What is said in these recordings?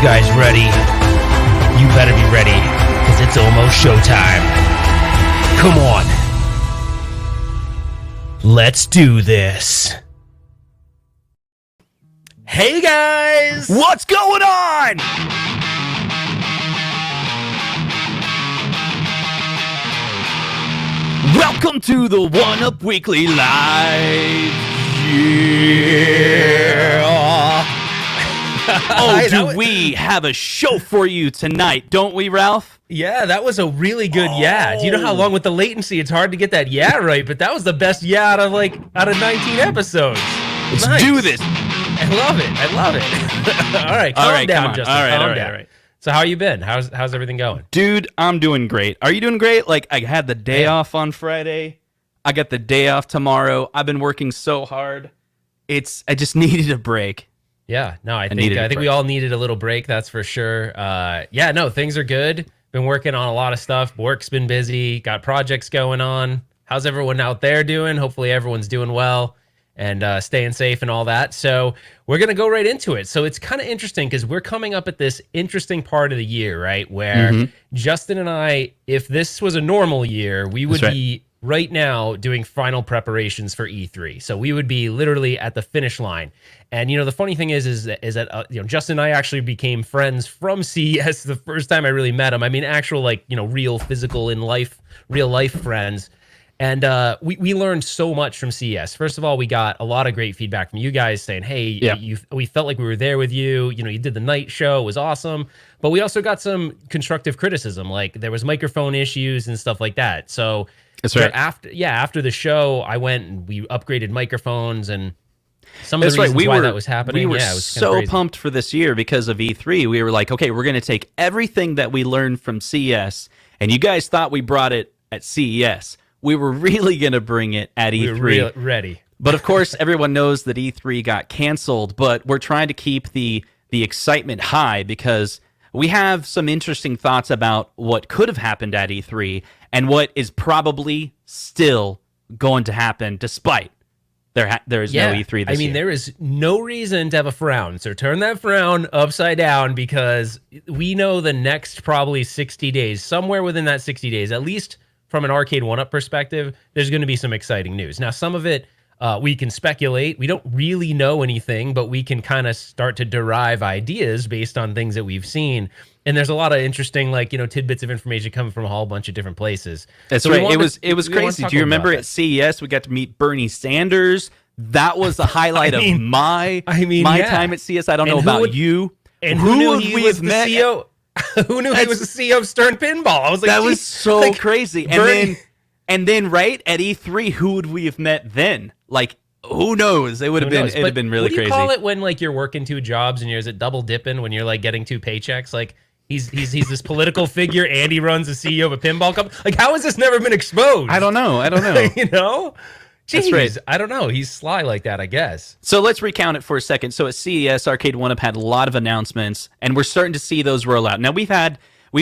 guys ready? You better be ready, because it's almost showtime. Come on. Let's do this. Hey guys! What's going on? Welcome to the One Up Weekly Live. Yeah. We have a show for you tonight, don't we, Ralph? Yeah, that was a really good yeah. Do you know how long with the latency it's hard to get that yeah right? But that was the best yeah out of 19 episodes. Let's do this. I love it. All right, calm down, Justin. All right. So how you been? How's everything going? Dude, I'm doing great. Are you doing great? Like, I had the day off on Friday. I got the day off tomorrow. I've been working so hard. I just needed a break. Yeah, no, I think we all needed a little break, that's for sure. Things are good. Been working on a lot of stuff. Work's been busy. Got projects going on. How's everyone out there doing? Hopefully everyone's doing well and staying safe and all that. So we're going to go right into it. So it's kind of interesting because we're coming up at this interesting part of the year, right? Where Justin and I, if this was a normal year, we would be right now doing final preparations for E3. So we would be literally at the finish line. And, the funny thing is that Justin and I actually became friends from CES the first time I really met him. I mean, actual, real physical real life friends. And we learned so much from CES. First of all, we got a lot of great feedback from you guys saying, hey, we felt like we were there with you. You did the night show. It was awesome. But we also got some constructive criticism. Like there was microphone issues and stuff like that. So that's right. After the show, I went and we upgraded microphones and some of the reasons why that was happening. We were so pumped for this year because of E3. We were like, okay, we're going to take everything that we learned from CES, and you guys thought we brought it at CES. We were really going to bring it at E3. We were ready. But of course, everyone knows that E3 got canceled, but we're trying to keep the excitement high because we have some interesting thoughts about what could have happened at E3 and what is probably still going to happen despite there is no E3 this year. There is no reason to have a frown. So turn that frown upside down because we know the next probably 60 days, somewhere within that 60 days, at least from an Arcade 1-Up perspective, there's going to be some exciting news. Now, some of it we can speculate. We don't really know anything, but we can kind of start to derive ideas based on things that we've seen. And there's a lot of interesting, tidbits of information coming from a whole bunch of different places. That's right. It was crazy. Do you remember at CES we got to meet Bernie Sanders? That was the highlight of my time at CES. I don't know about you. And who knew he was the CEO? Who knew he was the CEO of Stern Pinball? I was like, that was so crazy. And then right at E3, who would we have met then? Like, who knows? It would have been. It would have been really crazy. What do you call it when you're working two jobs and is it double dipping when you're getting two paychecks? Like he's this political figure and he runs the CEO of a pinball company. Like, how has this never been exposed? I don't know. Jeez, that's right. I don't know. He's sly like that, I guess. So let's recount it for a second. So at CES, Arcade 1-Up had a lot of announcements, and we're starting to see those roll out. Now, we've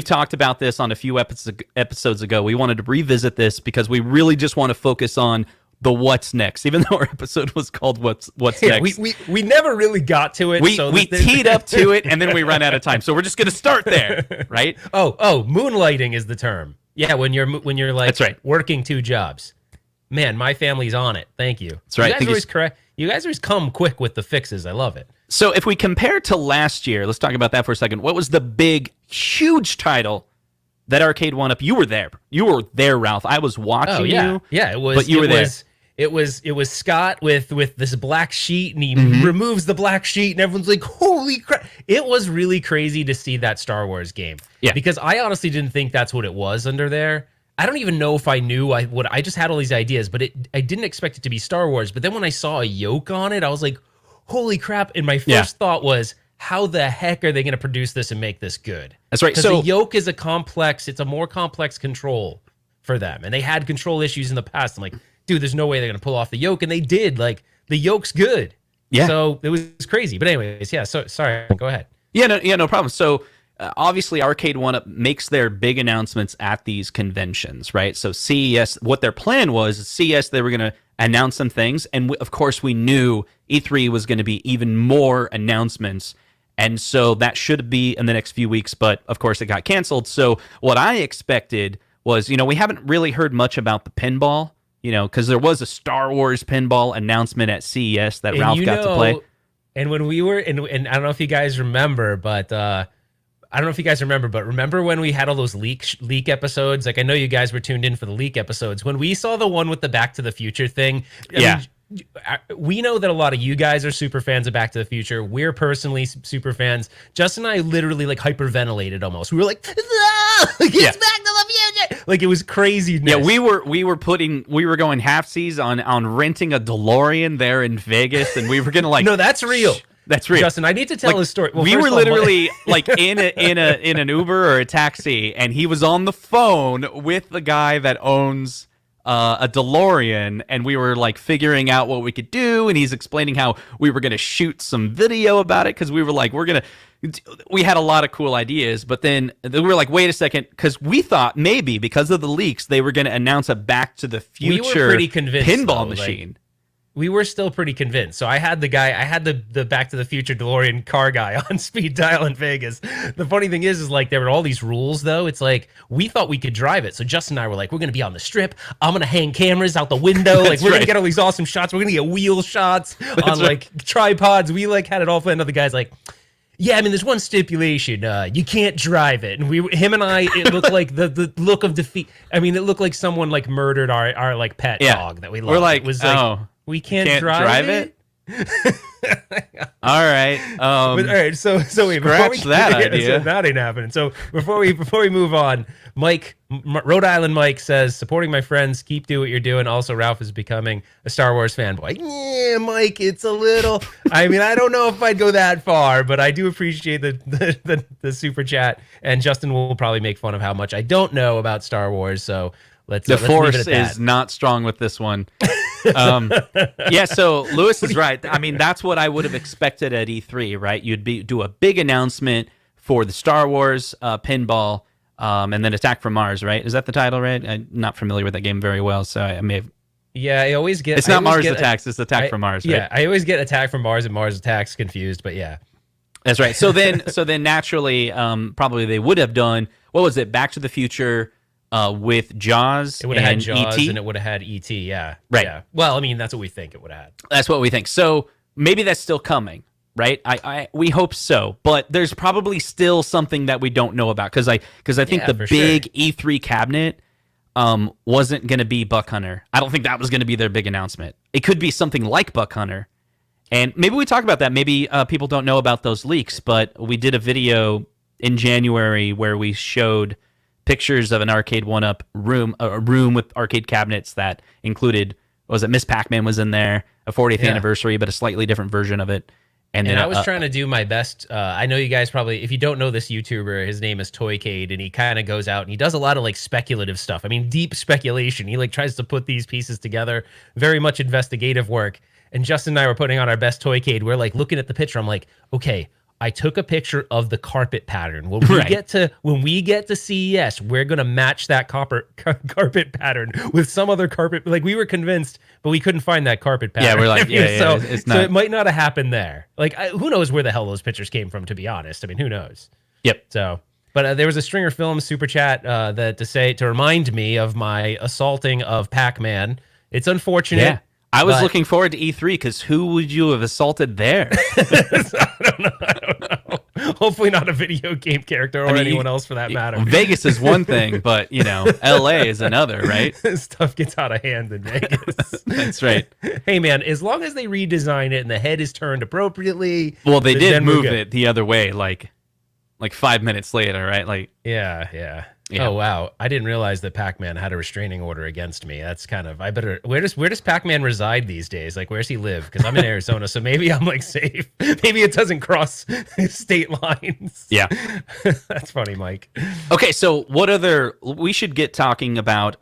talked about this on a few episodes ago. We wanted to revisit this because we really just want to focus on the what's next, even though our episode was called What's Next. We never really got to it. We teed up to it, and then we ran out of time. So we're just going to start there, right? Oh, moonlighting is the term. Yeah, when you're that's right. working two jobs. Man, my family's on it. Thank you. That's right. You guys always correct. You guys always come quick with the fixes. I love it. So if we compare to last year, let's talk about that for a second. What was the big, huge title that Arcade 1-Up? You were there. You were there, Ralph. I was watching you. Yeah, it was. But you were there. It was Scott with this black sheet, and he removes the black sheet, and everyone's like, "Holy crap!" It was really crazy to see that Star Wars game. Yeah. Because I honestly didn't think that's what it was under there. I don't even know if I knew I just had all these ideas, but I didn't expect it to be Star Wars. But then when I saw a yoke on it, I was like, holy crap. And my first thought was, how the heck are they going to produce this and make this good? That's right. Because the yoke is it's a more complex control for them. And they had control issues in the past. I'm like, dude, there's no way they're going to pull off the yoke. And they did. Like, the yoke's good. Yeah. So it was crazy. But anyways, so sorry. Go ahead. Yeah, no problem. So obviously, Arcade 1-Up makes their big announcements at these conventions, right? So CES, what their plan was, CES, they were going to announce some things. And of course, we knew E3 was going to be even more announcements And so that should be in the next few weeks, but of course it got canceled. So what I expected was, we haven't really heard much about the pinball, because there was a Star Wars pinball announcement at CES that Ralph got to play. And when we were, and I don't know if you guys remember, but remember when we had all those leak episodes? Like, I know you guys were tuned in for the leak episodes. When we saw the one with the Back to the Future thing, I mean, we know that a lot of you guys are super fans of Back to the Future. We're personally super fans. Justin and I literally like hyperventilated almost. We were like, it's Back to the Future. Like, it was crazy. Yeah, we were going halfsies on renting a DeLorean there in Vegas, and we were gonna like no, that's real. That's real. Justin, I need to tell a story. Well, we were literally like in an Uber or a taxi, and he was on the phone with the guy that owns a DeLorean, and we were like figuring out what we could do, and he's explaining how we were going to shoot some video about it because we were like, we had a lot of cool ideas, but then we were like, wait a second, because we thought maybe because of the leaks they were going to announce a Back to the Future we were pretty convinced, pinball machine. Like, we were still pretty convinced. So I had the Back to the Future DeLorean car guy on speed dial in Vegas. The funny thing is like there were all these rules though. It's like we thought we could drive it. So Justin and I were like, we're gonna be on the strip. I'm gonna hang cameras out the window. Like we're gonna get all these awesome shots. We're gonna get wheel shots on like tripods. We like had it all planned. The guy's like, yeah, I mean, there's one stipulation. You can't drive it. And him and I, it looked like the look of defeat. I mean, it looked like someone like murdered our like pet dog that we loved. We're like, it was like, we can't drive it? All right. All right. So wait, scratch that idea. So that ain't happening. So before we move on, Mike, Rhode Island Mike says, supporting my friends, keep doing what you're doing. Also, Ralph is becoming a Star Wars fanboy. Yeah, Mike, it's a little. I mean, I don't know if I'd go that far, but I do appreciate the super chat. And Justin will probably make fun of how much I don't know about Star Wars. So let's Force leave it at that. Is not strong with this one. Yeah, so Lewis is right. I mean, that's what I would have expected at E3, right? You'd do a big announcement for the Star Wars pinball, and then Attack from Mars, right? Is that the title, right? I'm not familiar with that game very well, so I may have... Yeah, I always get... It's not Mars Attacks, it's Attack from Mars, right? Yeah, I always get Attack from Mars and Mars Attacks confused, but yeah. That's right. So then naturally, probably they would have done, what was it, Back to the Future... with Jaws, it would have had Jaws, E.T. and it would have had E.T. Yeah, right. Yeah. Well, I mean, that's what we think it would have had. That's what we think. So maybe that's still coming, right? We hope so, but there's probably still something that we don't know about because I think the big E3 cabinet wasn't going to be Buck Hunter. I don't think that was going to be their big announcement. It could be something like Buck Hunter, and maybe we talk about that. Maybe people don't know about those leaks, but we did a video in January where we showed pictures of an arcade one-up room, a room with arcade cabinets that included, Miss Pac-Man was in there, a 40th anniversary, but a slightly different version of it. And then I was trying to do my best. I know you guys probably, if you don't know this YouTuber, his name is Toycade, and he kind of goes out and he does a lot of like speculative stuff. I mean, deep speculation. He like tries to put these pieces together, very much investigative work. And Justin and I were putting on our best Toycade. We're like looking at the picture. I'm like, okay, I took a picture of the carpet pattern. When we get to CES, we're gonna match that carpet pattern with some other carpet. Like we were convinced, but we couldn't find that carpet pattern. Yeah, we're like, it's not. So it might not have happened there. Like who knows where the hell those pictures came from? To be honest, I mean, who knows? Yep. So, but there was a Stringer Films super chat to remind me of my assaulting of Pac-Man. It's unfortunate. Yeah. I was looking forward to E3 because who would you have assaulted there? I don't know. Hopefully not a video game character or anyone else for that matter. Vegas is one thing, but, LA is another, right? Stuff gets out of hand in Vegas. That's right. Hey, man, as long as they redesign it and the head is turned appropriately. Well, they did move it the other way, like 5 minutes later, right? Like, yeah. Oh wow! I didn't realize that Pac-Man had a restraining order against me. That's kind of where does Pac-Man reside these days? Like where's he live? Because I'm in Arizona, so maybe I'm like safe. Maybe it doesn't cross state lines. Yeah, that's funny, Mike. Okay, so we should get talking about?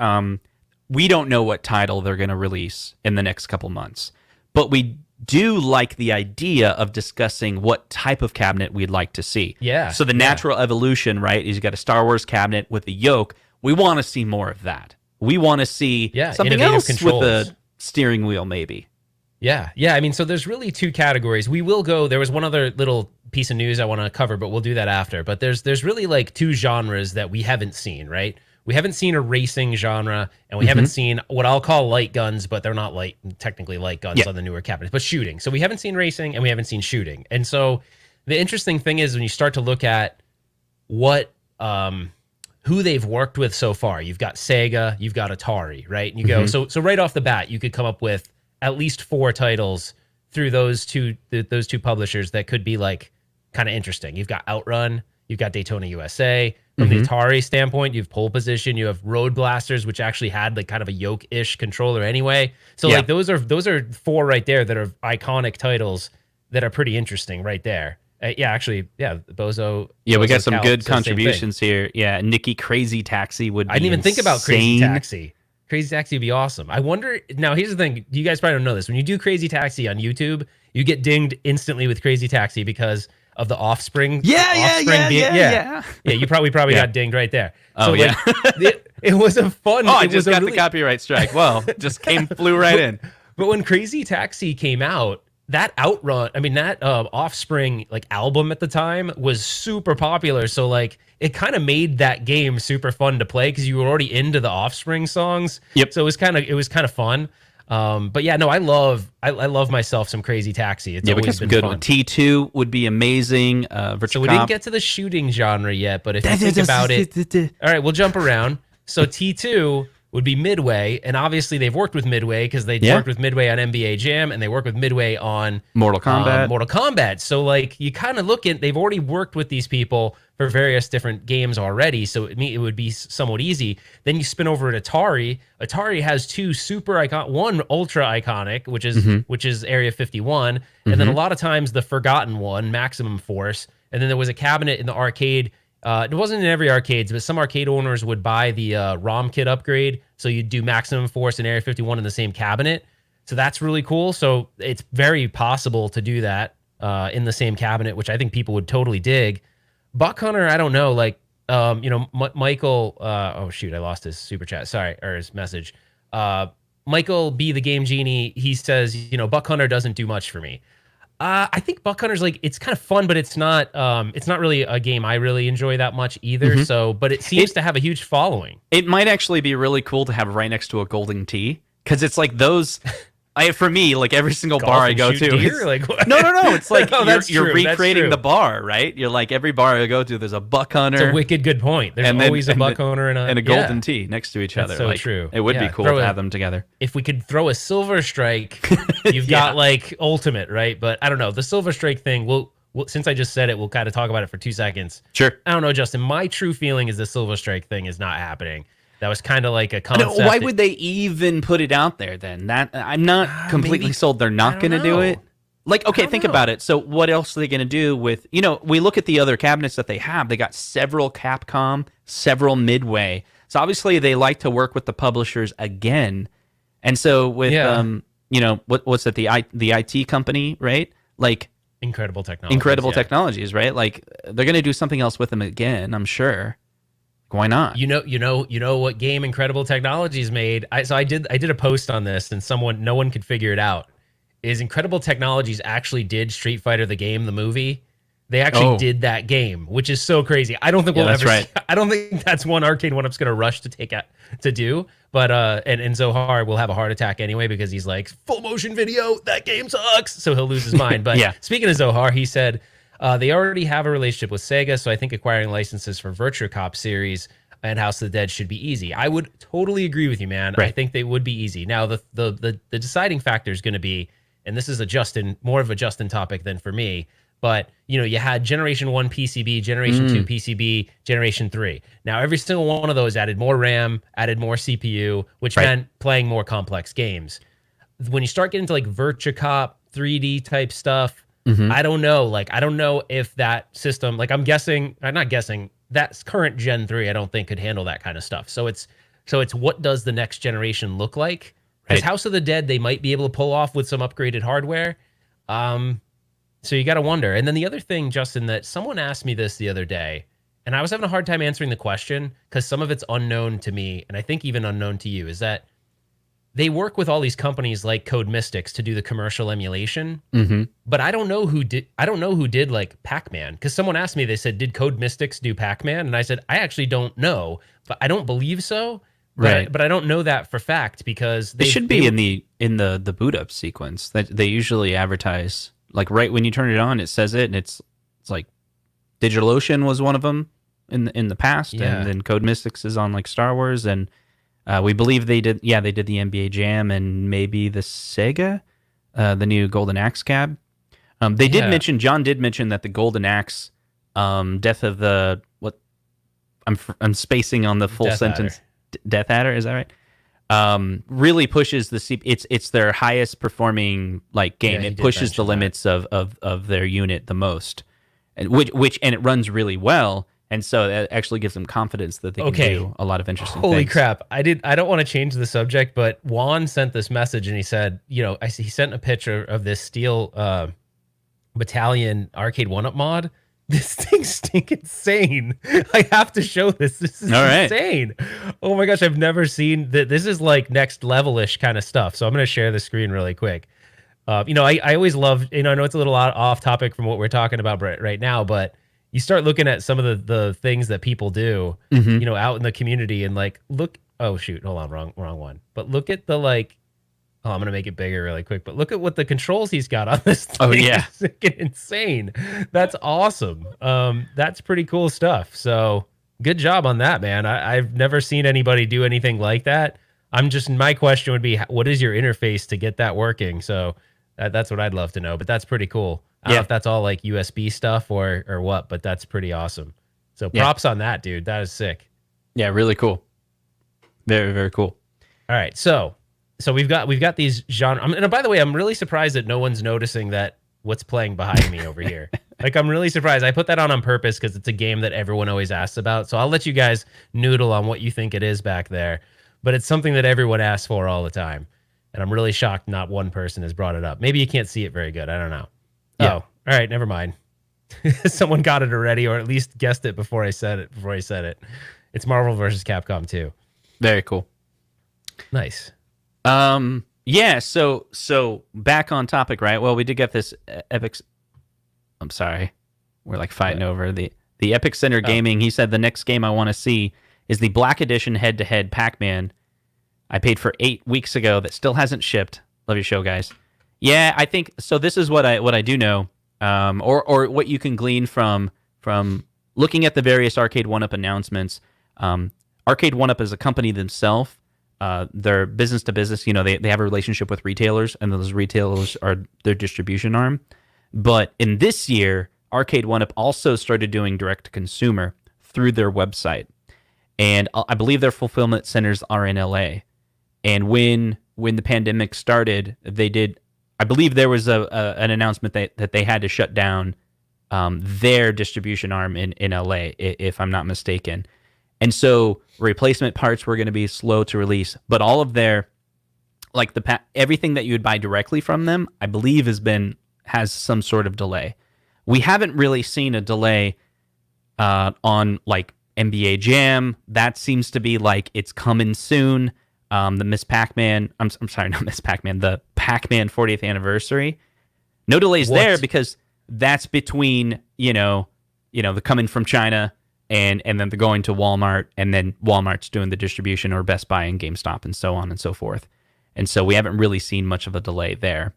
We don't know what title they're going to release in the next couple months, but we do like the idea of discussing what type of cabinet we'd like to see. Yeah. So the natural evolution, right, is you got a Star Wars cabinet with a yoke. We want to see more of that. We want to see something else controls. With a steering wheel, maybe. Yeah. I mean, so there's really two categories. We will go. There was one other little piece of news I want to cover, but we'll do that after. But there's really like two genres that we haven't seen, right? We haven't seen a racing genre, and we haven't seen what I'll call light guns, but they're not technically light guns on the newer cabinets, but shooting. So we haven't seen racing, and we haven't seen shooting. And so the interesting thing is when you start to look at what who they've worked with so far, you've got Sega, you've got Atari, right? And you go so right off the bat, you could come up with at least 4 titles through those two publishers that could be like kind of interesting. You've got Outrun, you've got Daytona USA. From the Atari standpoint, you have Pole Position, you have Road Blasters, which actually had like kind of a yoke-ish controller anyway. So like those are 4 right there that are iconic titles that are pretty interesting right there. Bozo. Yeah, we got some good contributions here. Yeah, Nikki Crazy Taxi would be I didn't even insane. think about Crazy Taxi. Crazy Taxi would be awesome. I wonder, now here's the thing, you guys probably don't know this. When you do Crazy Taxi on YouTube, you get dinged instantly with Crazy Taxi because of the Offspring. Yeah. You probably got dinged right there. Oh, so it was a fun. Oh, I just got the copyright strike. Well, just flew right in. But when Crazy Taxi came out, that Offspring like album at the time was super popular. So like it kind of made that game super fun to play because you were already into the Offspring songs. Yep. So it was kind of fun. But yeah, no, I love myself some Crazy Taxi. It's always been good fun. One. T2 would be amazing. So we didn't get to the shooting genre yet, but if you think about it, all right, we'll jump around. So T2 would be Midway, and obviously they've worked with Midway because they worked with Midway on NBA Jam, and they work with Midway on Mortal Kombat. So like you kind of look at, they've already worked with these people for various different games already, so it would be somewhat easy. Then you spin over at Atari. Atari has 2 super one ultra iconic, which is Area 51, and then a lot of times the forgotten one, Maximum Force, and then there was a cabinet in the arcade. It wasn't in every arcade, but some arcade owners would buy the ROM kit upgrade, so you'd do Maximum Force and Area 51 in the same cabinet. So that's really cool. So it's very possible to do that in the same cabinet, which I think people would totally dig. Buck Hunter, I don't know, like Michael. Oh shoot, I lost his super chat. Sorry, or his message. Michael B, the Game Genie, he says, Buck Hunter doesn't do much for me. I think Buck Hunter's like, it's kind of fun, but it's not really a game I really enjoy that much either. So, but it seems to have a huge following. It might actually be really cool to have right next to a Golden Tee, because it's like those. For me, like every single bar I go to, no. It's like you're recreating the bar, right? You're like every bar I go to, there's a Buck Hunter. It's a wicked good point. There's always a Buck Hunter and a Golden Tee next to each other. So true. It would be cool to have them together. If we could throw a Silver Strike, you've got like Ultimate, right? But I don't know, the Silver Strike thing. We'll since I just said it, we'll kind of talk about it for 2 seconds. Sure. I don't know, Justin. My true feeling is the Silver Strike thing is not happening. That was kind of like a concept. Why would they even put it out there then? That I'm not completely sold they're not going to do it. Like, okay, think about it. So what else are they going to do with, we look at the other cabinets that they have. They got several Capcom, several Midway. So obviously they like to work with the publishers again. And so with, what's it, the IT company, right? Like Incredible Technologies, right? Like they're going to do something else with them again, I'm sure. Why not? You know what game Incredible Technologies made? I did a post on this, and no one could figure it out. Is Incredible Technologies actually did Street Fighter the game, the movie? They actually did that game, which is so crazy. I don't think we'll ever. Right. I don't think that's one arcade one-up's going to rush to do. But and Zohar will have a heart attack anyway because he's like, full motion video, that game sucks. So he'll lose his mind. But speaking of Zohar, he said. They already have a relationship with Sega, so I think acquiring licenses for Virtua Cop series and House of the Dead should be easy. I would totally agree with you, man. Right. I think they would be easy. Now, the deciding factor is going to be, and this is more of a Justin topic than for me, but you had Generation 1 PCB, Generation 2 PCB, Generation 3. Now, every single one of those added more RAM, added more CPU, which meant playing more complex games. When you start getting to like Virtua Cop 3D type stuff, I don't know. Like, I don't know if that system, like I'm not guessing, that's current Gen 3, I don't think could handle that kind of stuff. So it's what does the next generation look like? Because House of the Dead, they might be able to pull off with some upgraded hardware. So you got to wonder. And then the other thing, Justin, that someone asked me this the other day, and I was having a hard time answering the question because some of it's unknown to me, and I think even unknown to you, is that they work with all these companies like Code Mystics to do the commercial emulation. Mm-hmm. But I don't know who did like Pac-Man, because someone asked me, they said, did Code Mystics do Pac-Man? And I said, I actually don't know, but I don't believe so. But I don't know that for fact, because they should be in the boot up sequence that they usually advertise. Like right when you turn it on, it says it, and it's like DigitalOcean was one of them in the past, and then Code Mystics is on like Star Wars, and we believe they did the NBA Jam and maybe the Sega, the new Golden Axe cab. John did mention that the Golden Axe, Death of the what? I'm spacing on the full Death sentence. Adder. Death Adder, is that right? Really pushes the it's their highest performing like game. It pushes the limits of their unit the most, and which it runs really well. And so that actually gives them confidence that they can do a lot of interesting things. Holy crap. I don't want to change the subject, but Juan sent this message and he said, he sent a picture of this Steel Battalion Arcade 1-Up mod. This thing's stinking insane. I have to show this. This is insane. Oh my gosh, I've never seen that. This is like next level-ish kind of stuff. So I'm going to share the screen really quick. I always love, I know it's a little off topic from what we're talking about right now, but you start looking at some of the things that people do, out in the community, and like, look, oh shoot, hold on, wrong one. But look at the I'm going to make it bigger really quick, but look at what the controls he's got on this thing. Oh yeah. It's freaking insane. That's awesome. That's pretty cool stuff. So good job on that, man. I've never seen anybody do anything like that. My question would be, what is your interface to get that working? So that's what I'd love to know, but that's pretty cool. I don't know if that's all like USB stuff or what, but that's pretty awesome. So props on that, dude. That is sick. Yeah, really cool. Very, very cool. All right, so we've got these genre. And by the way, I'm really surprised that no one's noticing that what's playing behind me over here. Like, I'm really surprised. I put that on purpose because it's a game that everyone always asks about. So I'll let you guys noodle on what you think it is back there. But it's something that everyone asks for all the time. And I'm really shocked not one person has brought it up. Maybe you can't see it very good. I don't know. Yeah. Oh, all right. Never mind. Someone got it already, or at least guessed it before I said it. It's Marvel versus Capcom 2. Very cool. Nice. Yeah. So back on topic, right? Well, we did get this Epic. I'm sorry. We're like fighting over the Epic Center Gaming. He said the next game I want to see is the Black Edition head-to-head Pac-Man. I paid for 8 weeks ago. That still hasn't shipped. Love your show, guys. Yeah, I think so. This is what I do know, or what you can glean from looking at the various Arcade 1-Up announcements. Arcade 1-Up is a company themselves. They're business to business. They have a relationship with retailers, and those retailers are their distribution arm. But in this year, Arcade 1-Up also started doing direct to consumer through their website, and I believe their fulfillment centers are in LA. And when the pandemic started, they did. I believe there was an announcement that they had to shut down their distribution arm in LA, if I'm not mistaken. And so replacement parts were going to be slow to release, but all of their everything that you would buy directly from them, I believe has some sort of delay. We haven't really seen a delay on like NBA Jam. That seems to be like it's coming soon. The Miss Pac-Man, I'm sorry, not Miss Pac-Man, the Pac-Man 40th anniversary. No delays there because that's between, the coming from China and then the going to Walmart, and then Walmart's doing the distribution, or Best Buy and GameStop and so on and so forth. And so we haven't really seen much of a delay there.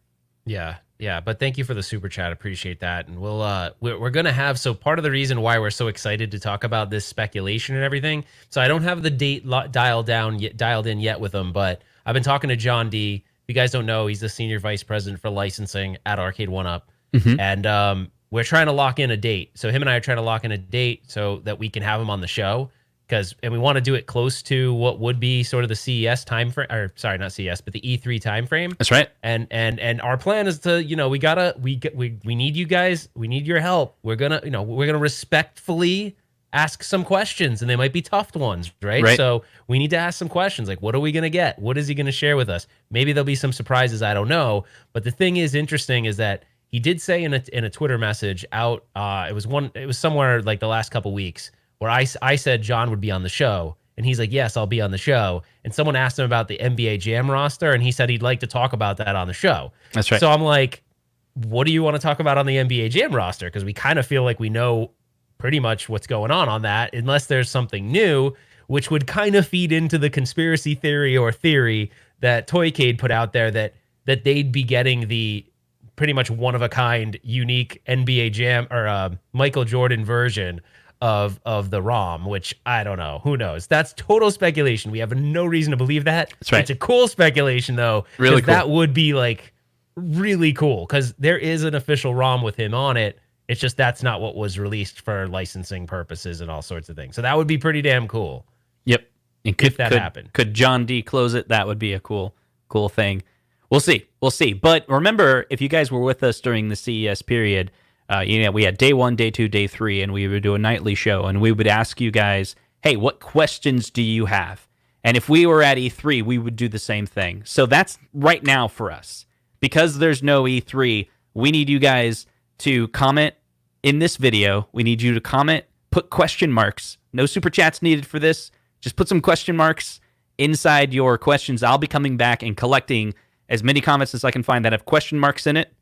Yeah, but thank you for the super chat. Appreciate that. And we're going to have, so part of the reason why we're so excited to talk about this speculation and everything. So I don't have the date dialed in yet with them, but I've been talking to John D. If you guys don't know, he's the senior vice president for licensing at Arcade 1-Up. Mm-hmm. And we're trying to lock in a date. So him and I are trying to lock in a date so that we can have him on the show. And we want to do it close to what would be sort of the CES time frame, or sorry, not CES, but the E3 time frame. That's right. And our plan is to, we need you guys, we need your help. We're gonna respectfully ask some questions, and they might be tough ones, right? So we need to ask some questions, like, what are we gonna get? What is he gonna share with us? Maybe there'll be some surprises, I don't know. But the thing is interesting is that he did say in a Twitter message out, it was somewhere like the last couple weeks, where I said John would be on the show, And he's like, yes, I'll be on the show. And someone asked him about the NBA Jam roster, and he said he'd like to talk about that on the show. That's right. So I'm like, what do you want to talk about on the NBA Jam roster? Because we kind of feel like we know pretty much what's going on that, unless there's something new, which would kind of feed into the conspiracy theory that Toycade put out there that they'd be getting the pretty much one-of-a-kind, unique NBA Jam or Michael Jordan version of the ROM, which I don't know. Who knows? That's total speculation. We have no reason to believe that. That's right. It's a cool speculation, though. Really cool. That would be, like, really cool, because there is an official ROM with him on it. It's just that's not what was released for licensing purposes and all sorts of things. So that would be pretty damn cool. Yep. And if that happened. Could John D close it? That would be a cool thing. We'll see. But remember, if you guys were with us during the CES period, we had day 1, day 2, day 3, and we would do a nightly show, and we would ask you guys, hey, what questions do you have? And if we were at E3, we would do the same thing. So that's right now for us. Because there's no E3, we need you guys to comment in this video. We need you to comment, put question marks. No super chats needed for this. Just put some question marks inside your questions. I'll be coming back and collecting as many comments as I can find that have question marks in it.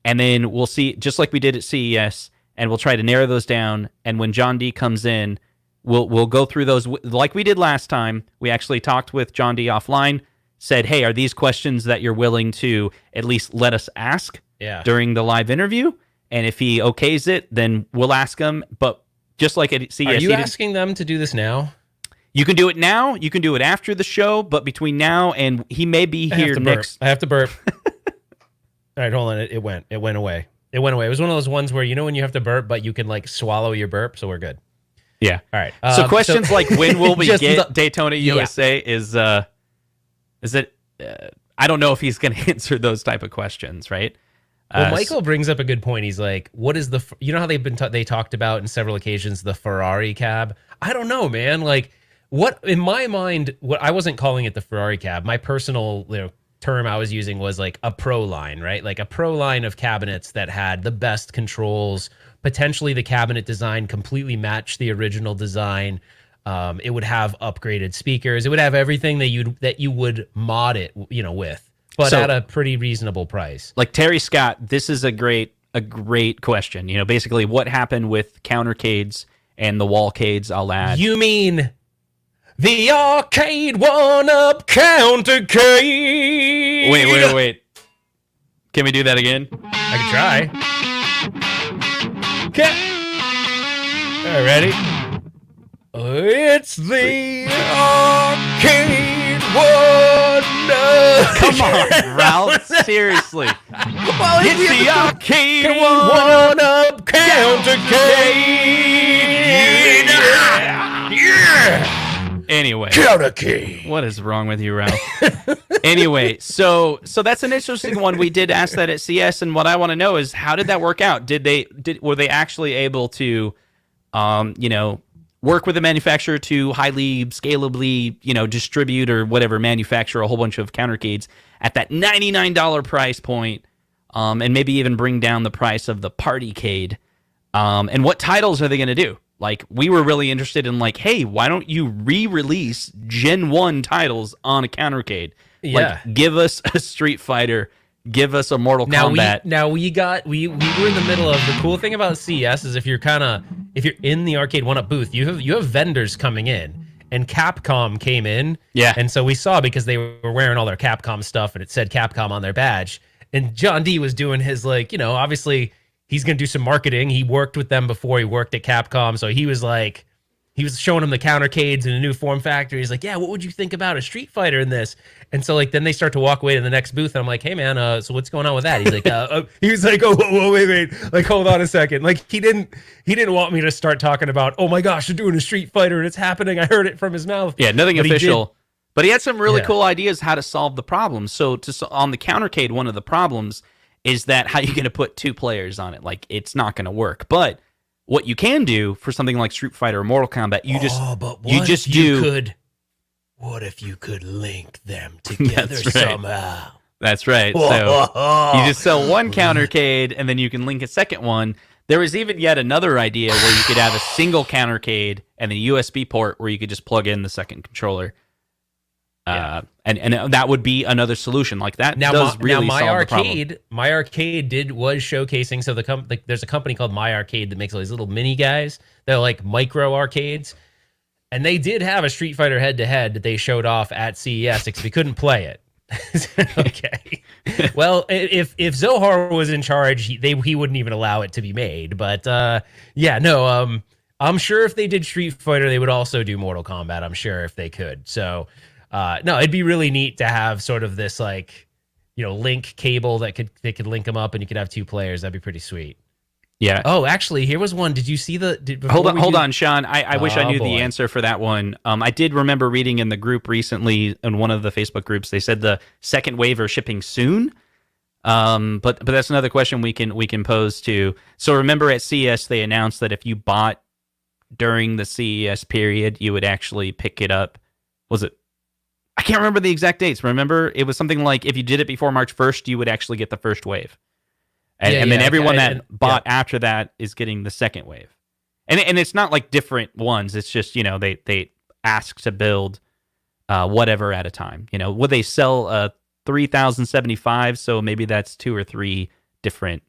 And then we'll see, just like we did at CES, and we'll try to narrow those down. And when John D comes in, we'll go through those like we did last time. We actually talked with John D offline, said, hey, are these questions that you're willing to at least let us ask during the live interview? And if he okays it, then we'll ask him. But just like at CES... Are you asking them to do this now? You can do it now. You can do it after the show. But between now and he may be here next... I have to burp. All right, hold on. It went away. It went away. It was one of those ones where, when you have to burp, but you can, like, swallow your burp, so we're good. Yeah. All right. So questions like, when will we get Daytona USA is it... I don't know if he's going to answer those type of questions, right? Well, Michael brings up a good point. He's like, what is the... how they talked about in several occasions the Ferrari cab? I don't know, man. Like, what... In my mind, what I wasn't calling it the Ferrari cab. My personal, term I was using was like a pro line, right? Like a pro line of cabinets that had the best controls. Potentially the cabinet design completely matched the original design. It would have upgraded speakers. It would have everything that you would mod it, with, but at a pretty reasonable price. Like Terry Scott, this is a great question. Basically what happened with countercades and the wallcades, I'll add. You mean the arcade one-up countercade? Wait. Can we do that again? I can try. Okay. All right, ready? It's the arcade one-up. Come on, Ralph. Seriously. Well, it's the arcade one-up countercade. Yeah. Anyway, Countercade. What is wrong with you, Ralph? Anyway, so that's an interesting one. We did ask that at CS, and what I want to know is, how did that work out? Were they actually able to, work with the manufacturer to highly scalably, distribute or whatever, manufacture a whole bunch of countercades at that $99 price point, and maybe even bring down the price of the Partycade? And what titles are they going to do? Like, we were really interested in, like, hey, why don't you re-release Gen 1 titles on a Countercade? Yeah. Like, give us a Street Fighter, give us a Mortal Kombat. We were in the middle of... The cool thing about CES is if you're in the Arcade 1-Up booth, you have vendors coming in. And Capcom came in. Yeah. And so we saw, because they were wearing all their Capcom stuff, and it said Capcom on their badge. And John D was doing his, like, obviously... He's going to do some marketing. He worked with them before he worked at Capcom. So he was showing them the countercades in a new form factor. He's like, yeah, what would you think about a Street Fighter in this? And so then they start to walk away to the next booth. And I'm like, hey man, so what's going on with that? He's like, he was like, oh, whoa, wait. Like, hold on a second. Like he didn't want me to start talking about, oh my gosh, they're doing a Street Fighter and it's happening. I heard it from his mouth. Yeah, nothing official. But he had some really cool ideas how to solve the problem. So on the Countercade, one of the problems is that how you going to put 2 players on it? Like, it's not going to work. But what you can do for something like Street Fighter or Mortal Kombat, what if you could link them together somehow? That's right. So you just sell one Countercade, and then you can link a second one There was even yet another idea where you could have a single countercade and a USB port where you could just plug in the second controller. And that would be another solution. Like that does really solve the problem. My Arcade was showcasing. So there's a company called My Arcade that makes all these little mini guys. They're like micro arcades, and they did have a Street Fighter head-to-head that they showed off at CES because we couldn't play it. Okay. Well, if Zohar was in charge, he wouldn't even allow it to be made. But I'm sure if they did Street Fighter, they would also do Mortal Kombat. I'm sure if they could. So. No, it'd be really neat to have sort of this link cable that could link them up, and you could have two players. That'd be pretty sweet. Yeah. Oh, actually, here was one. Did you see hold on, Sean. I wish I knew the answer for that one. I did remember reading in the group recently in one of the Facebook groups. They said the second wave are shipping soon. But that's another question we can pose too. So remember at CES they announced that if you bought during the CES period, you would actually pick it up. Was it? I can't remember the exact dates. Remember, it was something like if you did it before March 1st, you would actually get the first wave. And then everyone that bought after that is getting the second wave. And it's not like different ones. It's just, they ask to build whatever at a time. Would they sell 3,075? So maybe that's 2 or 3 different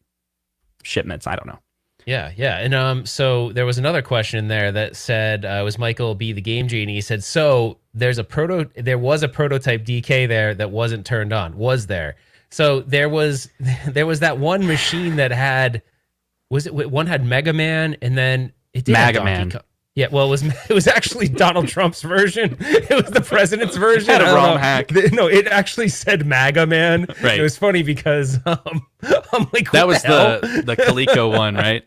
shipments. I don't know. Yeah. And so there was another question in there that said, was Michael B. the Game Genie? He said, so there was a prototype DK there that wasn't turned on. Was there? So there was that one machine that had, one had Mega Man, and then it did have Donkey Kong. Yeah, well, it was actually Donald Trump's version. It was the president's version. Had a ROM hack. No, it actually said MAGA Man. Right. It was funny because I'm like, that was the Coleco one, right?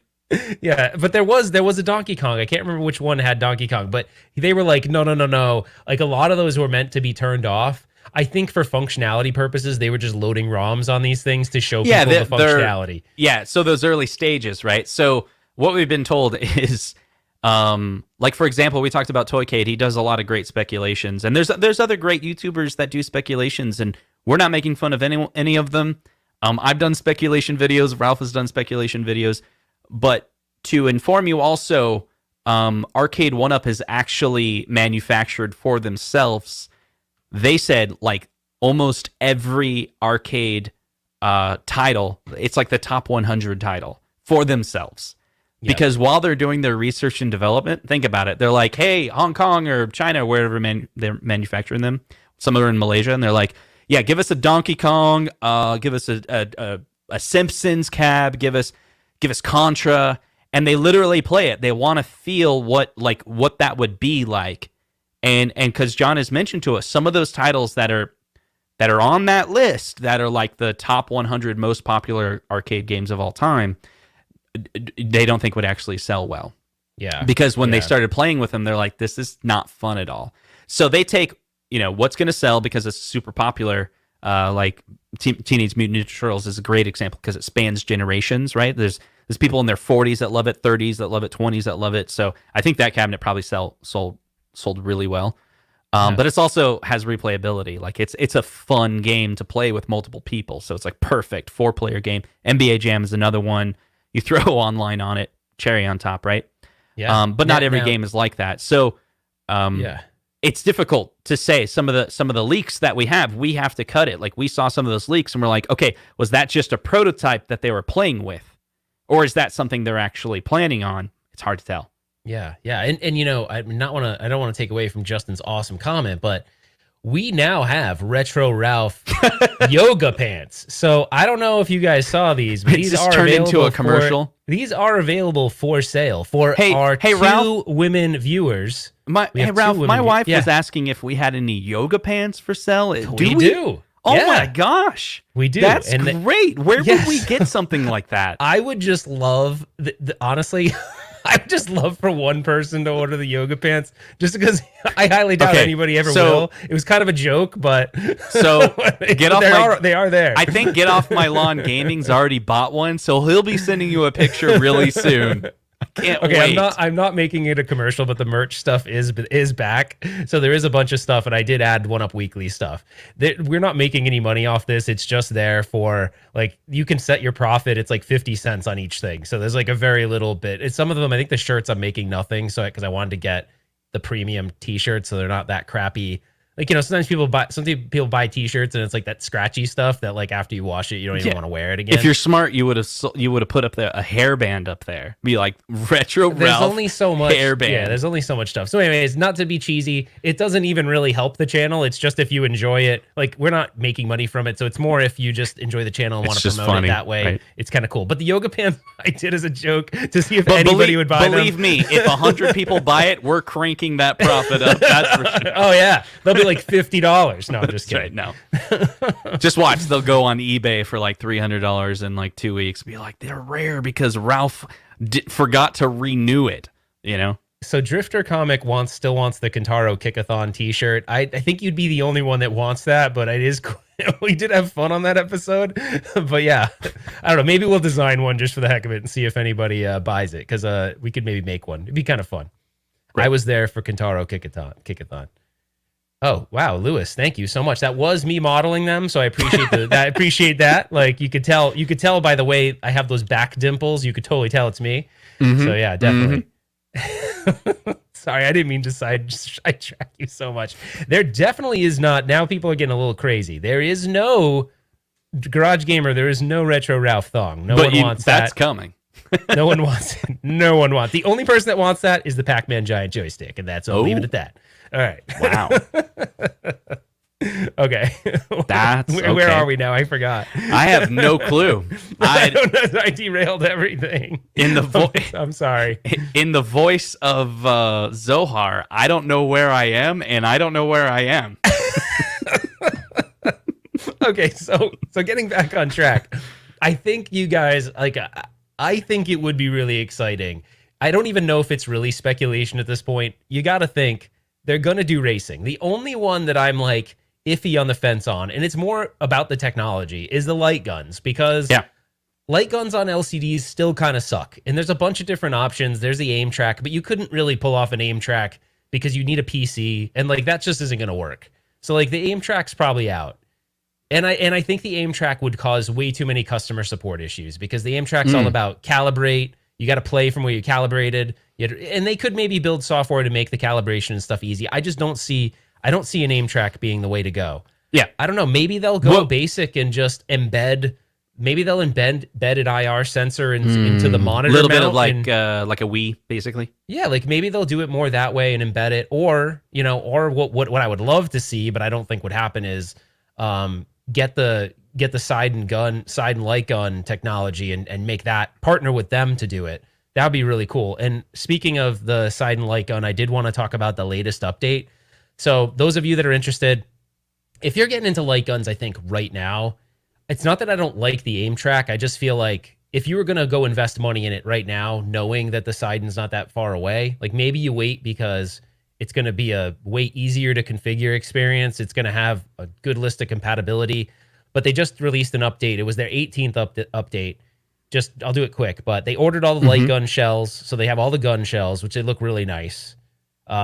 Yeah, but there was a Donkey Kong. I can't remember which one had Donkey Kong, but they were like, no. Like a lot of those were meant to be turned off. I think for functionality purposes, they were just loading ROMs on these things to show people the functionality. Yeah, so those early stages, right? So what we've been told is, like for example, we talked about Toycade. He does a lot of great speculations, and there's other great YouTubers that do speculations, and we're not making fun of any of them. I've done speculation videos. Ralph has done speculation videos. But to inform you also, Arcade 1UP is actually manufactured for themselves. They said like almost every arcade title, it's like the top 100 title for themselves. Yep. Because while they're doing their research and development, think about it. They're like, hey, Hong Kong or China, wherever they're manufacturing them. Some of them are in Malaysia, and they're like, yeah, give us a Donkey Kong, give us a Simpsons cab, give us Contra, and they literally play it. They want to feel what that would be like, and because John has mentioned to us some of those titles that are on that list that are like the top 100 most popular arcade games of all time, they don't think would actually sell well. Yeah, because when they started playing with them, they're like, this is not fun at all. So they take what's going to sell because it's super popular. Like Teenage Mutant Ninja Turtles is a great example because it spans generations, right? There's people in their 40s that love it, 30s that love it, 20s that love it. So I think that cabinet probably sold really well. But it's also has replayability. Like it's a fun game to play with multiple people. So it's like perfect 4-player game. NBA Jam is another one. You throw online on it, cherry on top, right? Yeah. But not every game is like that. So it's difficult to say. Some of the leaks that we have to cut it. Like we saw some of those leaks and we're like, okay, was that just a prototype that they were playing with? Or is that something they're actually planning on? It's hard to tell. Yeah. And I don't want to take away from Justin's awesome comment, but we now have RetroRalph yoga pants. So I don't know if you guys saw these, but these are turned available into a commercial. These are available for sale for our two Ralph, women viewers. Ralph, my wife was asking if we had any yoga pants for sale. We do. Oh my gosh. We do. That's great. Where would we get something like that? I would just love, honestly, I would just love for one person to order the yoga pants, just because I highly doubt anybody ever will. It was kind of a joke, but so they are there. I think Get Off My Lawn Gaming's already bought one, so he'll be sending you a picture really soon. Can't okay, wait. I'm not making it a commercial, but the merch stuff is back. So there is a bunch of stuff, and I did add One Up Weekly stuff. We're not making any money off this. It's just there for like you can set your profit. It's like 50 cents on each thing. So there's like a very little bit. It's some of them. I think the shirts I'm making nothing. So because I wanted to get the premium T-shirts, so they're not that crappy. Like, sometimes people buy T-shirts and it's like that scratchy stuff that like after you wash it, you don't even want to wear it again. If you're smart, you would have put up a hairband up there. Be like RetroRalph. There's only so much hairband. Yeah, there's only so much stuff. So anyways, not to be cheesy, it doesn't even really help the channel. It's just if you enjoy it. Like we're not making money from it, so it's more if you just enjoy the channel and want to promote it that way. Right? It's kind of cool. But the yoga pants I did as a joke to see if anybody would buy them. Believe me, if 100 people buy it, we're cranking that profit up. That's for sure. Oh yeah, they'll be like $50. No, I'm just kidding. Right, no. Just watch. They'll go on eBay for like $300 in like 2 weeks. Be like, they're rare because Ralph forgot to renew it, So Drifter Comic still wants the Kentaro Kickathon t-shirt. I think you'd be the only one that wants that, but it is we did have fun on that episode. But yeah, I don't know. Maybe we'll design one just for the heck of it and see if anybody buys it, because we could maybe make one. It'd be kind of fun. Right. I was there for Kentaro Kickathon. Oh, wow, Lewis, thank you so much. That was me modeling them, so I appreciate I appreciate that. Like you could tell by the way I have those back dimples, you could totally tell it's me. Mm-hmm. So yeah, definitely. Mm-hmm. Sorry, I didn't mean to sidetrack you so much. There definitely is not. Now people are getting a little crazy. There is no Garage Gamer. There is no RetroRalph thong. No one wants that. That's coming. No one wants it. No one wants. The only person that wants that is the Pac-Man giant joystick, and I'll leave it at that. All right. Wow. Okay. Where are we now? I forgot. I have no clue. I derailed everything. I'm sorry. In the voice of Zohar, I don't know where I am, and I don't know where I am. Okay, so getting back on track, I think you guys I think it would be really exciting. I don't even know if it's really speculation at this point. You got to think they're going to do racing. The only one that I'm like iffy on the fence on, and it's more about the technology, is the light guns, because light guns on LCDs still kind of suck. And there's a bunch of different options. There's the aim track, but you couldn't really pull off an aim track because you need a PC, and like that just isn't going to work. So like the aim track's probably out. And I think the aim track would cause way too many customer support issues, because the aim track's all about calibrate. You got to play from where you calibrated. And they could maybe build software to make the calibration and stuff easy. I just don't see an aim track being the way to go. Yeah. I don't know. Maybe they'll go basic and just embed. Maybe they'll embed an IR sensor into the monitor. A little bit of like a Wii, basically. Yeah, like maybe they'll do it more that way and embed it, or what I would love to see, but I don't think would happen is get the side and light gun technology and make that partner with them to do it. That would be really cool. And speaking of the side and light gun, I did want to talk about the latest update. So those of you that are interested, if you're getting into light guns, I think right now, it's not that I don't like the aim track. I just feel like if you were going to go invest money in it right now, knowing that the Siden's not that far away, like maybe you wait, because it's going to be a way easier to configure experience. It's going to have a good list of compatibility, but they just released an update. It was their 18th update. I'll do it quick, but they ordered all the light gun shells. So they have all the gun shells, which they look really nice.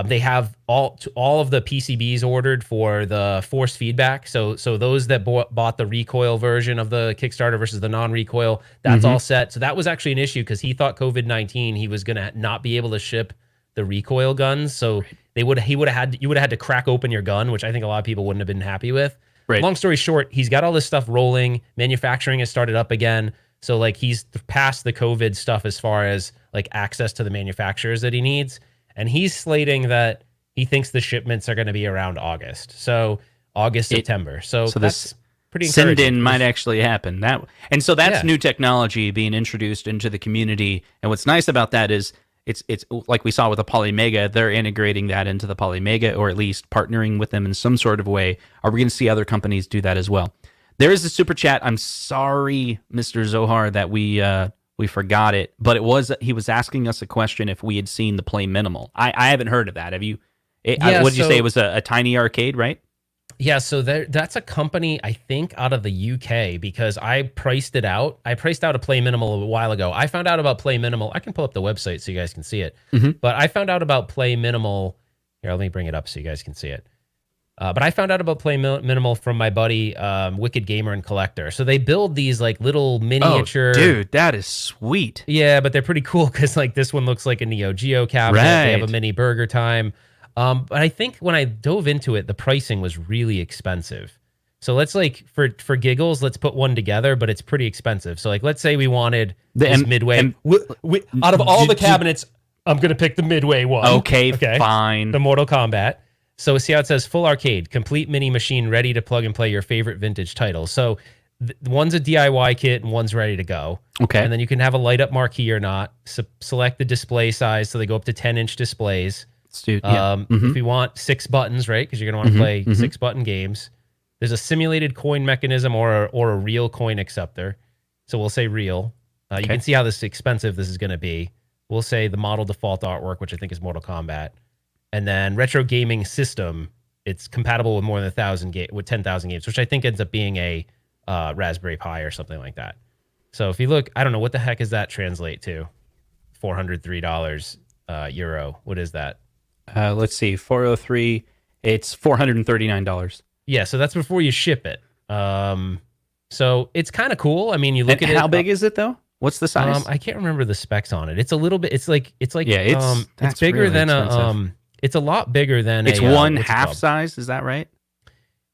They have all of the PCBs ordered for the force feedback. So those that bought the recoil version of the Kickstarter versus the non-recoil, that's all set. So that was actually an issue, because he thought COVID-19 he was going to not be able to ship the recoil guns. So you would have had to crack open your gun, which I think a lot of people wouldn't have been happy with. Right. Long story short, he's got all this stuff rolling. Manufacturing has started up again. So like he's past the COVID stuff as far as like access to the manufacturers that he needs. And he's slating that he thinks the shipments are going to be around August. So September. So that's pretty encouraging. Send-in might actually happen. That's new technology being introduced into the community. And what's nice about that is it's like we saw with the Polymega, they're integrating that into the Polymega, or at least partnering with them in some sort of way. Are we going to see other companies do that as well? There is a super chat. I'm sorry, Mr. Zohar, that we forgot it, but he was asking us a question if we had seen the Play Minimal. I haven't heard of that. Have you? What did you say? It was a tiny arcade, right? Yeah, so that's a company, I think, out of the UK, because I priced it out. I priced out a Play Minimal a while ago. I found out about Play Minimal. I can pull up the website so you guys can see it. But I found out about Play Minimal. Here, let me bring it up so you guys can see it. But I found out about Play Minimal from my buddy, Wicked Gamer and Collector. So they build these like little miniature. Oh, dude, that is sweet. Yeah, but they're pretty cool because like this one looks like a Neo Geo cabinet. Right. They have a mini Burger Time. But I think when I dove into it, the pricing was really expensive. So let's like for giggles, let's put one together, but it's pretty expensive. So like let's say we wanted this Midway. Out of all the cabinets, I'm gonna pick the Midway one. Okay, fine. The Mortal Kombat. So see how it says full arcade, complete mini machine, ready to plug and play your favorite vintage titles. So one's a DIY kit and one's ready to go. Okay. And then you can have a light up marquee or not. Select the display size, so they go up to 10-inch displays. If you want 6 buttons, right? Because you're gonna want to play 6 button games. There's a simulated coin mechanism or a real coin acceptor. So we'll say real. You can see how expensive this is gonna be. We'll say the model default artwork, which I think is Mortal Kombat. And then retro gaming system, it's compatible with more than 10,000 games, which I think ends up being a Raspberry Pi or something like that. So if you look, I don't know, what the heck does that translate to? $403 euro. What is that? Let's see, 403. It's $439. Yeah, so that's before you ship it. So it's kind of cool. I mean, you look at it. How big is it though? What's the size? I can't remember the specs on it. It's a little bit. It's like yeah, it's bigger really than expensive. It's a lot bigger than it's one half size. Is that right?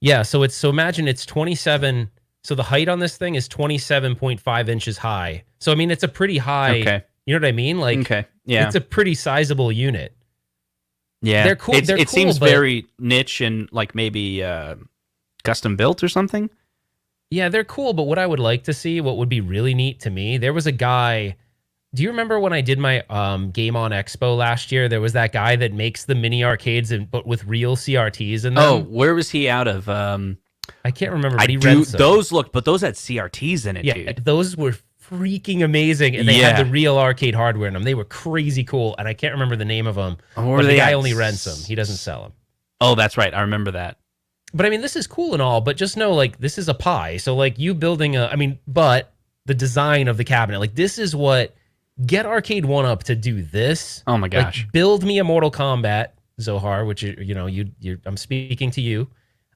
Yeah. So imagine it's 27. So the height on this thing is 27.5 inches high. So I mean, it's a pretty high. Okay. You know what I mean? Like, yeah, it's a pretty sizable unit. Yeah, they're cool. It seems very niche and like maybe custom built or something. Yeah, they're cool. But what I would like to see, what would be really neat to me, there was a guy. Do you remember when I did my Game On Expo last year? There was that guy that makes the mini arcades, but with real CRTs in them. Oh, where was he out of? I can't remember. But he rents them. Those but those had CRTs in it, dude. Those were freaking amazing, and they had the real arcade hardware in them. They were crazy cool, and I can't remember the name of them. But the guy only rents them. He doesn't sell them. Oh, that's right. I remember that. But I mean, this is cool and all, but just know, like, this is a Pi. So, like, you building but the design of the cabinet, like, this is what, get Arcade 1-Up to do this. Oh my gosh. Like, build me a Mortal Kombat, Zohar, which, I'm speaking to you,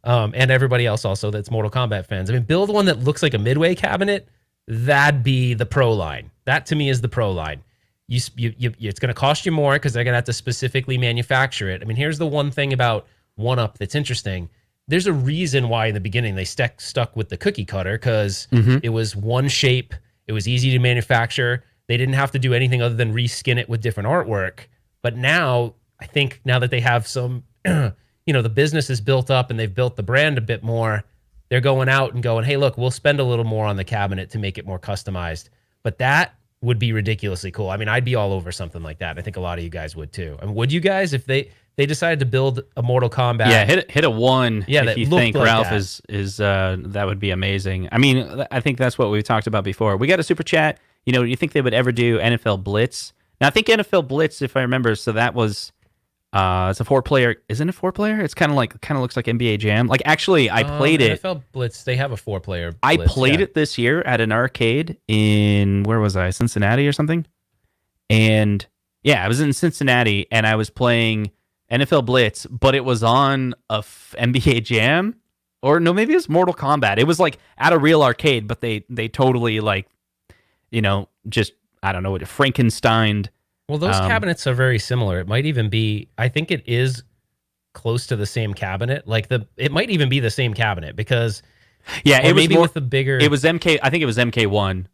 and everybody else also that's Mortal Kombat fans. I mean, build one that looks like a Midway cabinet. That'd be the pro line. That to me is the pro line. It's going to cost you more because they're going to have to specifically manufacture it. I mean, here's the one thing about 1-Up that's interesting. There's a reason why in the beginning they stuck with the cookie cutter, because it was one shape. It was easy to manufacture. They didn't have to do anything other than reskin it with different artwork. But now, I think now that they have some, the business is built up and they've built the brand a bit more, they're going out and going, hey, look, we'll spend a little more on the cabinet to make it more customized. But that would be ridiculously cool. I mean, I'd be all over something like that. I think a lot of you guys would too. I mean, would you guys, if they decided to build a Mortal Kombat? Yeah, hit a 1 if you think like Ralph that. is that would be amazing. I mean, I think that's what we've talked about before. We got a super chat. Do you think they would ever do NFL Blitz? Now, I think NFL Blitz, if I remember, so that was it's a 4-player. Isn't it 4-player? It's kind of looks like NBA Jam. Like, actually, I played it. NFL Blitz, they have a 4-player. I played it this year at an arcade in, where was I? Cincinnati or something? And yeah, I was in Cincinnati and I was playing NFL Blitz, but it was on a NBA Jam, or no, maybe it was Mortal Kombat. It was like at a real arcade, but they totally just, I don't know, Frankensteined. Well, those cabinets are very similar. It might even be, I think it is close to the same cabinet. It might even be the same cabinet because it was maybe more, with the bigger. It was MK. I think it was MK1.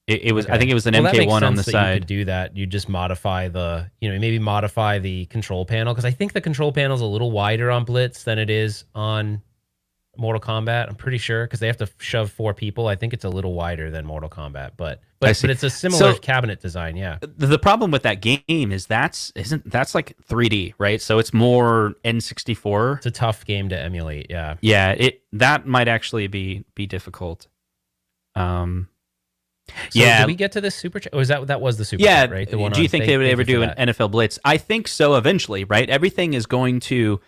It was. Okay. I think it was an MK1 on the side. You could do that. You just modify maybe modify the control panel, because I think the control panel is a little wider on Blitz than it is on Mortal Kombat. I'm pretty sure, because they have to shove 4 people. I think it's a little wider than Mortal Kombat, but it's a similar cabinet design. Yeah. The problem with that game is that's like 3D, right? So it's more N64. It's a tough game to emulate. Yeah. Yeah. That might actually be difficult. So did we get to this super chat? Or that was the super chat, right? The one do you think they would ever do an NFL Blitz? I think so eventually, right? Everything is going to,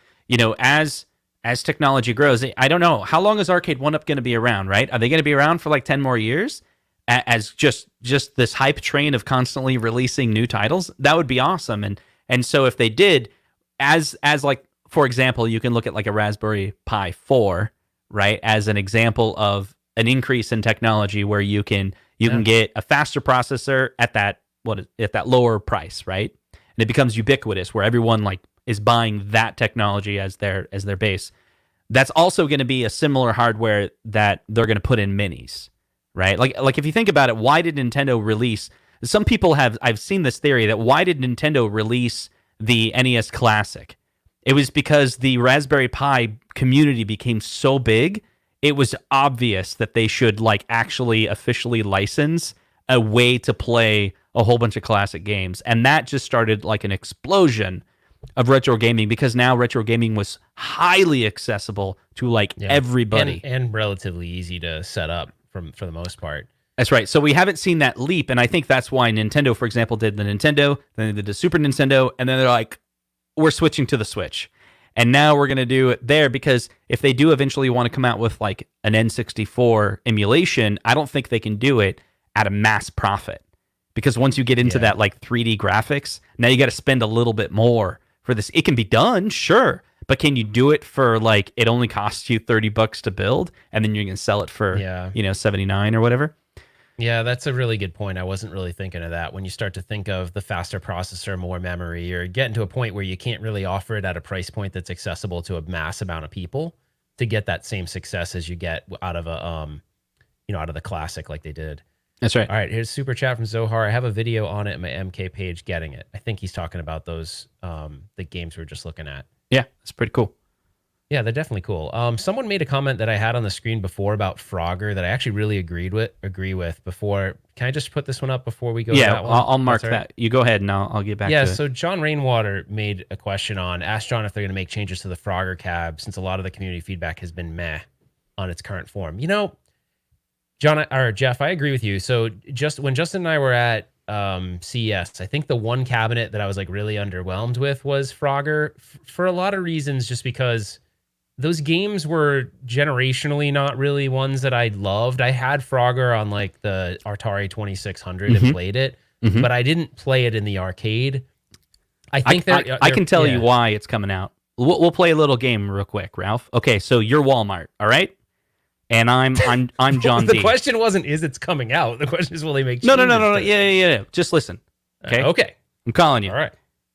as as technology grows, I don't know. How long is Arcade 1-Up going to be around, right? Are they going to be around for like 10 more years as just this hype train of constantly releasing new titles? That would be awesome. And so if they did, as like, for example, you can look at like a Raspberry Pi 4, right, as an example of an increase in technology where you can get a faster processor at that lower price, right? And it becomes ubiquitous where everyone like is buying that technology as their base. That's also going to be a similar hardware that they're going to put in minis, right? Like if you think about it, why did Nintendo release? Some people I've seen this theory that why did Nintendo release the NES Classic? It was because the Raspberry Pi community became so big, it was obvious that they should like actually officially license a way to play a whole bunch of classic games. And that just started like an explosion of retro gaming because now retro gaming was highly accessible to like everybody. And relatively easy to set up for the most part. That's right. So we haven't seen that leap. And I think that's why Nintendo, for example, did the Nintendo, then they did the Super Nintendo, and then they're like, we're switching to the Switch. And now we're going to do it there because if they do eventually want to come out with like an N64 emulation, I don't think they can do it at a mass profit. Because once you get into that like 3D graphics, now you got to spend a little bit more for this. It can be done, sure, but can you do it for like it only costs you $30 to build and then you can sell it for $79 or whatever? Yeah, that's a really good point. I wasn't really thinking of that. When you start to think of the faster processor, more memory, you're getting to a point where you can't really offer it at a price point that's accessible to a mass amount of people to get that same success as you get out of out of the classic like they did. That's right. All right, here's super chat from Zohar. I have a video on it at my MK page getting it. I think he's talking about those the games we were just looking at. Yeah, that's pretty cool. Yeah, they're definitely cool. Someone made a comment that I had on the screen before about Frogger that I actually really agree with before. Can I just put this one up before we go to that one? I'll mark that. You go ahead and I'll get back to it. Yeah, so John Rainwater made a question asked John if they're going to make changes to the Frogger cab since a lot of the community feedback has been meh on its current form. You know, John or Jeff, I agree with you. So just when Justin and I were at CES, I think the one cabinet that I was like really underwhelmed with was Frogger for a lot of reasons, just because those games were generationally not really ones that I loved. I had Frogger on like the Atari 2600 and played it, but I didn't play it in the arcade. I think I can tell you why it's coming out. We'll play a little game real quick, Ralph. Okay, so you're Walmart, all right? And I'm John D. The question wasn't is it's coming out. The question is will they make changes? No. Yeah. Just listen. Okay. Okay. I'm calling you. All right.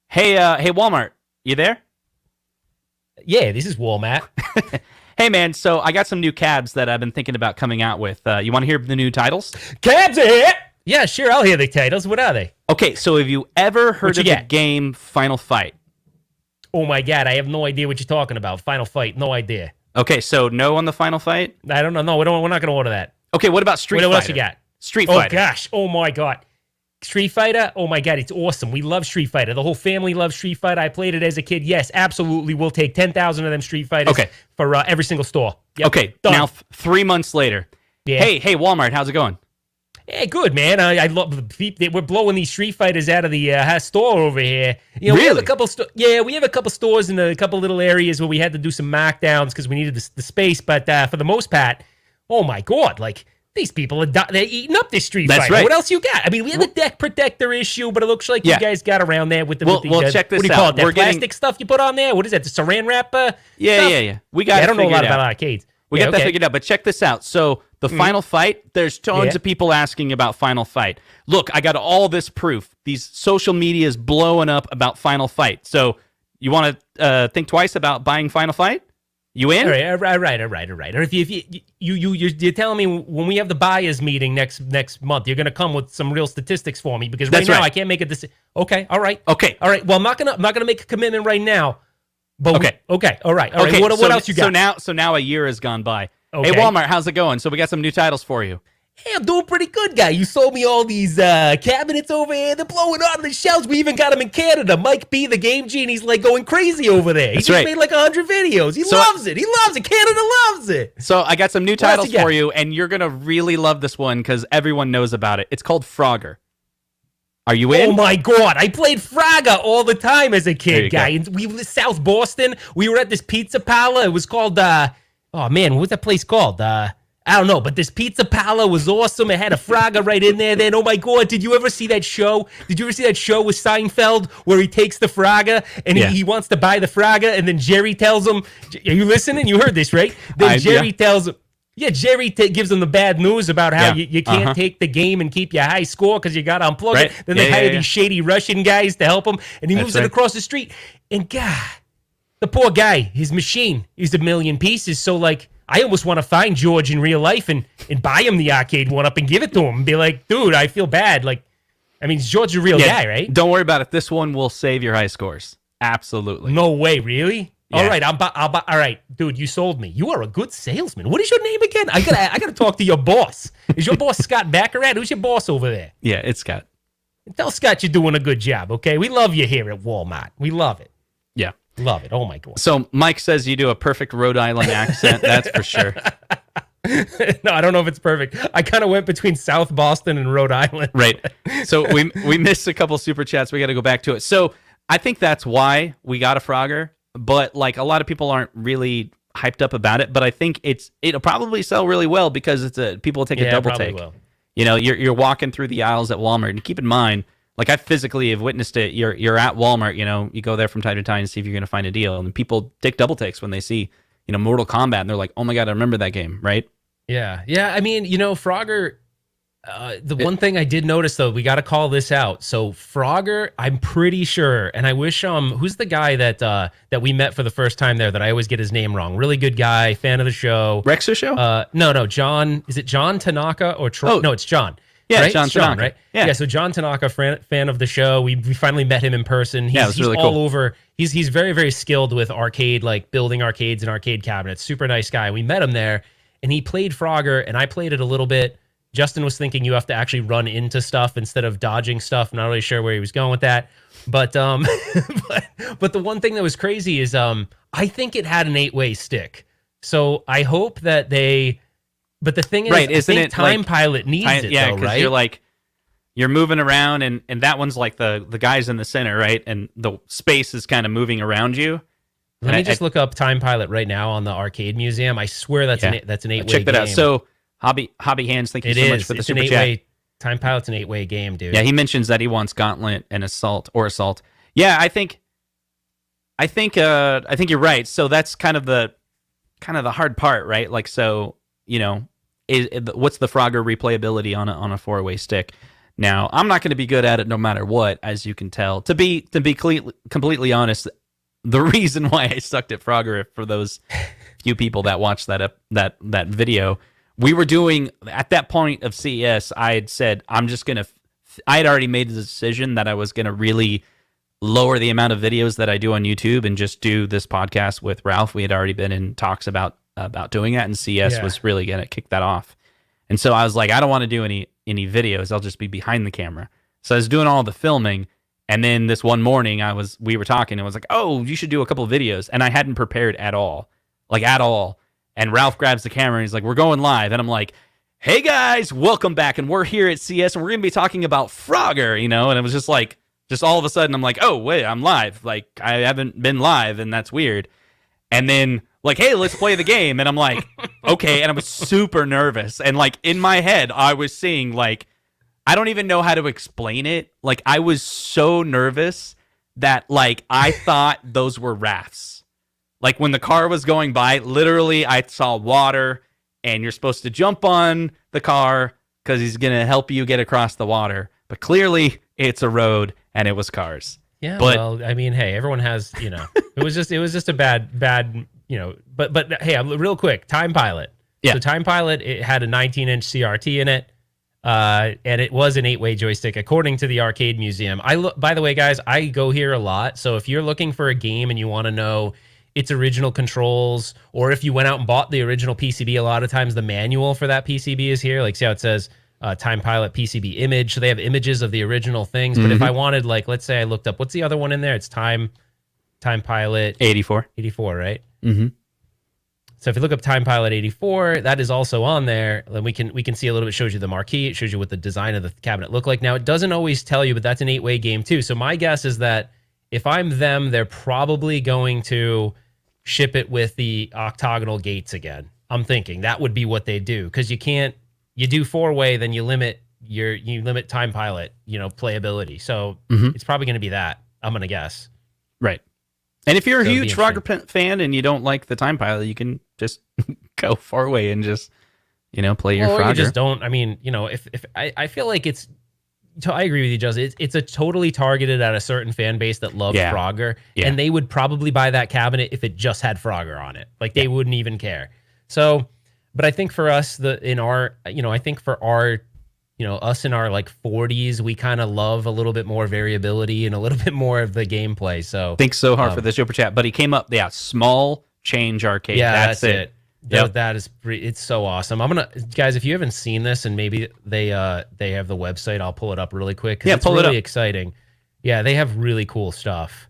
Hey Walmart, you there? Yeah, this is Walmart. Hey man, so I got some new cabs that I've been thinking about coming out with. You want to hear the new titles? Cabs are here. Yeah, sure. I'll hear the titles. What are they? Okay, so have you ever heard of the game Final Fight? Oh my God, I have no idea what you're talking about. Final Fight, no idea. Okay, so no on the Final Fight? I don't know. No, we're not going to order that. Okay, what about Street Fighter? What else you got? Street Fighter. Oh gosh. Oh my God. Street Fighter? Oh my God, it's awesome. We love Street Fighter. The whole family loves Street Fighter. I played it as a kid. Yes, absolutely. We'll take 10,000 of them Street Fighters for every single store. Yep. Okay, done. Now 3 months later. Yeah. Hey, Walmart, how's it going? Hey, good, man. I love we're blowing these Street Fighters out of the store over here. You know, really? We have a couple we have a couple stores in a couple little areas where we had to do some markdowns because we needed the space. But for the most part, oh my God, like these people they're eating up this Street Fighter. Right. What else you got? I mean, we have a deck protector issue, but it looks like you guys got around there with the. Well, check this out. What do you call it? That plastic stuff you put on there? What is that? The Saran wrap? Yeah. We got. I don't know a lot about arcades. We got that figured out, but check this out. So the Final Fight, there's tons of people asking about Final Fight. Look, I got all this proof. These social media is blowing up about Final Fight. So you want to think twice about buying Final Fight? You in? All right. Or if you're telling me when we have the buyers meeting next month, you're going to come with some real statistics for me because now I can't make a decision. Okay, all right. Well, I'm not gonna make a commitment right now. But okay, all right. What else you got? So now a year has gone by. Okay. Hey, Walmart, how's it going? So we got some new titles for you. Hey, I'm doing pretty good, guy. You sold me all these cabinets over here. They're blowing out of the shelves. We even got them in Canada. Mike B, the Game Genie's like going crazy over there. He just made like 100 videos. He loves it. Canada loves it. So I got some new titles for you, and you're going to really love this one because everyone knows about it. It's called Frogger. Are you in? Oh my God. I played Frogger all the time as a kid, guy. And we were in South Boston. We were at this pizza parlor. It was called, oh man, what's that place called? I don't know, but this pizza parlor was awesome. It had a Frogger right in there. Then, oh my God, did you ever see that show? Did you ever see that show with Seinfeld where he takes the Frogger and he wants to buy the Frogger, and then Jerry tells him, are you listening? You heard this, right? Then Jerry tells him, Jerry gives them the bad news about how you can't take the game and keep your high score because you got to unplug it. Then they hire these shady Russian guys to help him, and he moves it across the street. And God, the poor guy, his machine is a million pieces. So, like, I almost want to find George in real life and buy him the arcade one up and give it to him and be like, dude, I feel bad. Like, I mean, George's a real guy, right? Don't worry about it. This one will save your high scores. Absolutely. No way, really? Yeah. All right, I'll buy. All right, dude, you sold me. You are a good salesman. What is your name again? I gotta talk to your boss. Is your boss Scott Baccarat? Who's your boss over there? Yeah, it's Scott. Tell Scott you're doing a good job. Okay, we love you here at Walmart. We love it. Yeah, love it. Oh my God. So Mike says you do a perfect Rhode Island accent. That's for sure. No, I don't know if it's perfect. I kind of went between South Boston and Rhode Island. Right. So we missed a couple super chats. We got to go back to it. So I think that's why we got a Frogger. But like a lot of people aren't really hyped up about it, but I think it'll probably sell really well because people will take a double take. Will. You know, you're walking through the aisles at Walmart, and keep in mind, like I physically have witnessed it. You're at Walmart, you know, you go there from time to time and see if you're going to find a deal, and people take double takes when they see, you know, Mortal Kombat, and they're like, oh my God, I remember that game, right? Yeah. I mean, you know, Frogger. One thing I did notice, though, we got to call this out. So Frogger, I'm pretty sure, and I wish who's the guy that we met for the first time there that I always get his name wrong? Really good guy, fan of the show. Rexer show? No, John. Is it John Tanaka or Troy? Oh. No, it's John. Yeah, right? John Tanaka. Right? Yeah. So John Tanaka, fan of the show. We finally met him in person. He's really all over. He's very, very skilled with arcade, like building arcades and arcade cabinets. Super nice guy. We met him there, and he played Frogger, and I played it a little bit. Justin was thinking you have to actually run into stuff instead of dodging stuff. I'm not really sure where he was going with that. But but the one thing that was crazy is I think it had an 8-way stick. So I hope that but the thing is, right, I think Time like, Pilot needs it, though, right? You're moving around, and that one's like the guys in the center, right? And the space is kind of moving around you. Let me just look up Time Pilot right now on the Arcade Museum. I swear that's an 8-way game. Check that out. So Hobby Hands, thank you so much for the super chat. Time Pilot's an 8-way game, dude. Yeah, he mentions that he wants Gauntlet and Assault. Yeah, I think you're right. So that's kind of the hard part, right? Like, so, you know, what's the Frogger replayability on a 4-way stick? Now, I'm not going to be good at it no matter what, as you can tell. To be completely honest, the reason why I sucked at Frogger, for those few people that watched that video, we were doing, at that point of CES, I had said, I had already made the decision that I was going to really lower the amount of videos that I do on YouTube and just do this podcast with Ralph. We had already been in talks about doing that, and CES was really going to kick that off. And so I was like, I don't want to do any videos. I'll just be behind the camera. So I was doing all the filming, and then this one morning we were talking, and I was like, oh, you should do a couple of videos. And I hadn't prepared at all. And Ralph grabs the camera and he's like, we're going live. And I'm like, hey guys, welcome back. And we're here at CES and we're going to be talking about Frogger, you know? And it was just like, all of a sudden I'm like, oh, wait, I'm live. Like, I haven't been live, and that's weird. And then like, hey, let's play the game. And I'm like, okay. And I was super nervous. And like in my head, I was seeing like, I don't even know how to explain it. Like, I was so nervous that like, I thought those were rafts. Like when the car was going by, literally I saw water, and you're supposed to jump on the car because he's going to help you get across the water. But clearly it's a road and it was cars. Yeah, well, I mean, hey, everyone has, you know, it was just a bad, you know, but hey, real quick, Time Pilot. Yeah. So Time Pilot, it had a 19-inch CRT in it. And it was an 8-way joystick, according to the Arcade Museum. By the way, guys, I go here a lot. So if you're looking for a game and you want to know its original controls, or if you went out and bought the original PCB, a lot of times the manual for that PCB is here. Like, see how it says Time Pilot PCB image. So they have images of the original things. But if I wanted, like, let's say I looked up, what's the other one in there? It's Time Pilot 84, right? Mm-hmm. So if you look up Time Pilot 84, that is also on there. Then we can see a little bit. Shows you the marquee. It shows you what the design of the cabinet looked like. Now it doesn't always tell you, but that's an 8-way game too. So my guess is that if I'm them, they're probably going to ship it with the octagonal gates again. I'm thinking that would be what they do, because you do 4-way, then you limit Time Pilot, playability. So it's probably going to be that. I'm going to guess. Right. And if you're a huge Frogger fan and you don't like the Time Pilot, you can just go 4-way and just, play your Frogger. You just don't. I mean, if I feel like it's. I agree with you, Justin. It's a totally targeted at a certain fan base that loves Frogger, and they would probably buy that cabinet if it just had Frogger on it. Like they wouldn't even care. So, but I think for us, us in our like 40s, we kind of love a little bit more variability and a little bit more of the gameplay. So thanks so hard for the super chat, but he came up. Yeah, small change arcade. Yeah, that's it. Yep. That is it's so awesome. I'm gonna, guys, if you haven't seen this, and maybe they have the website, I'll pull it up really quick. Yeah, it's really exciting. Yeah, they have really cool stuff.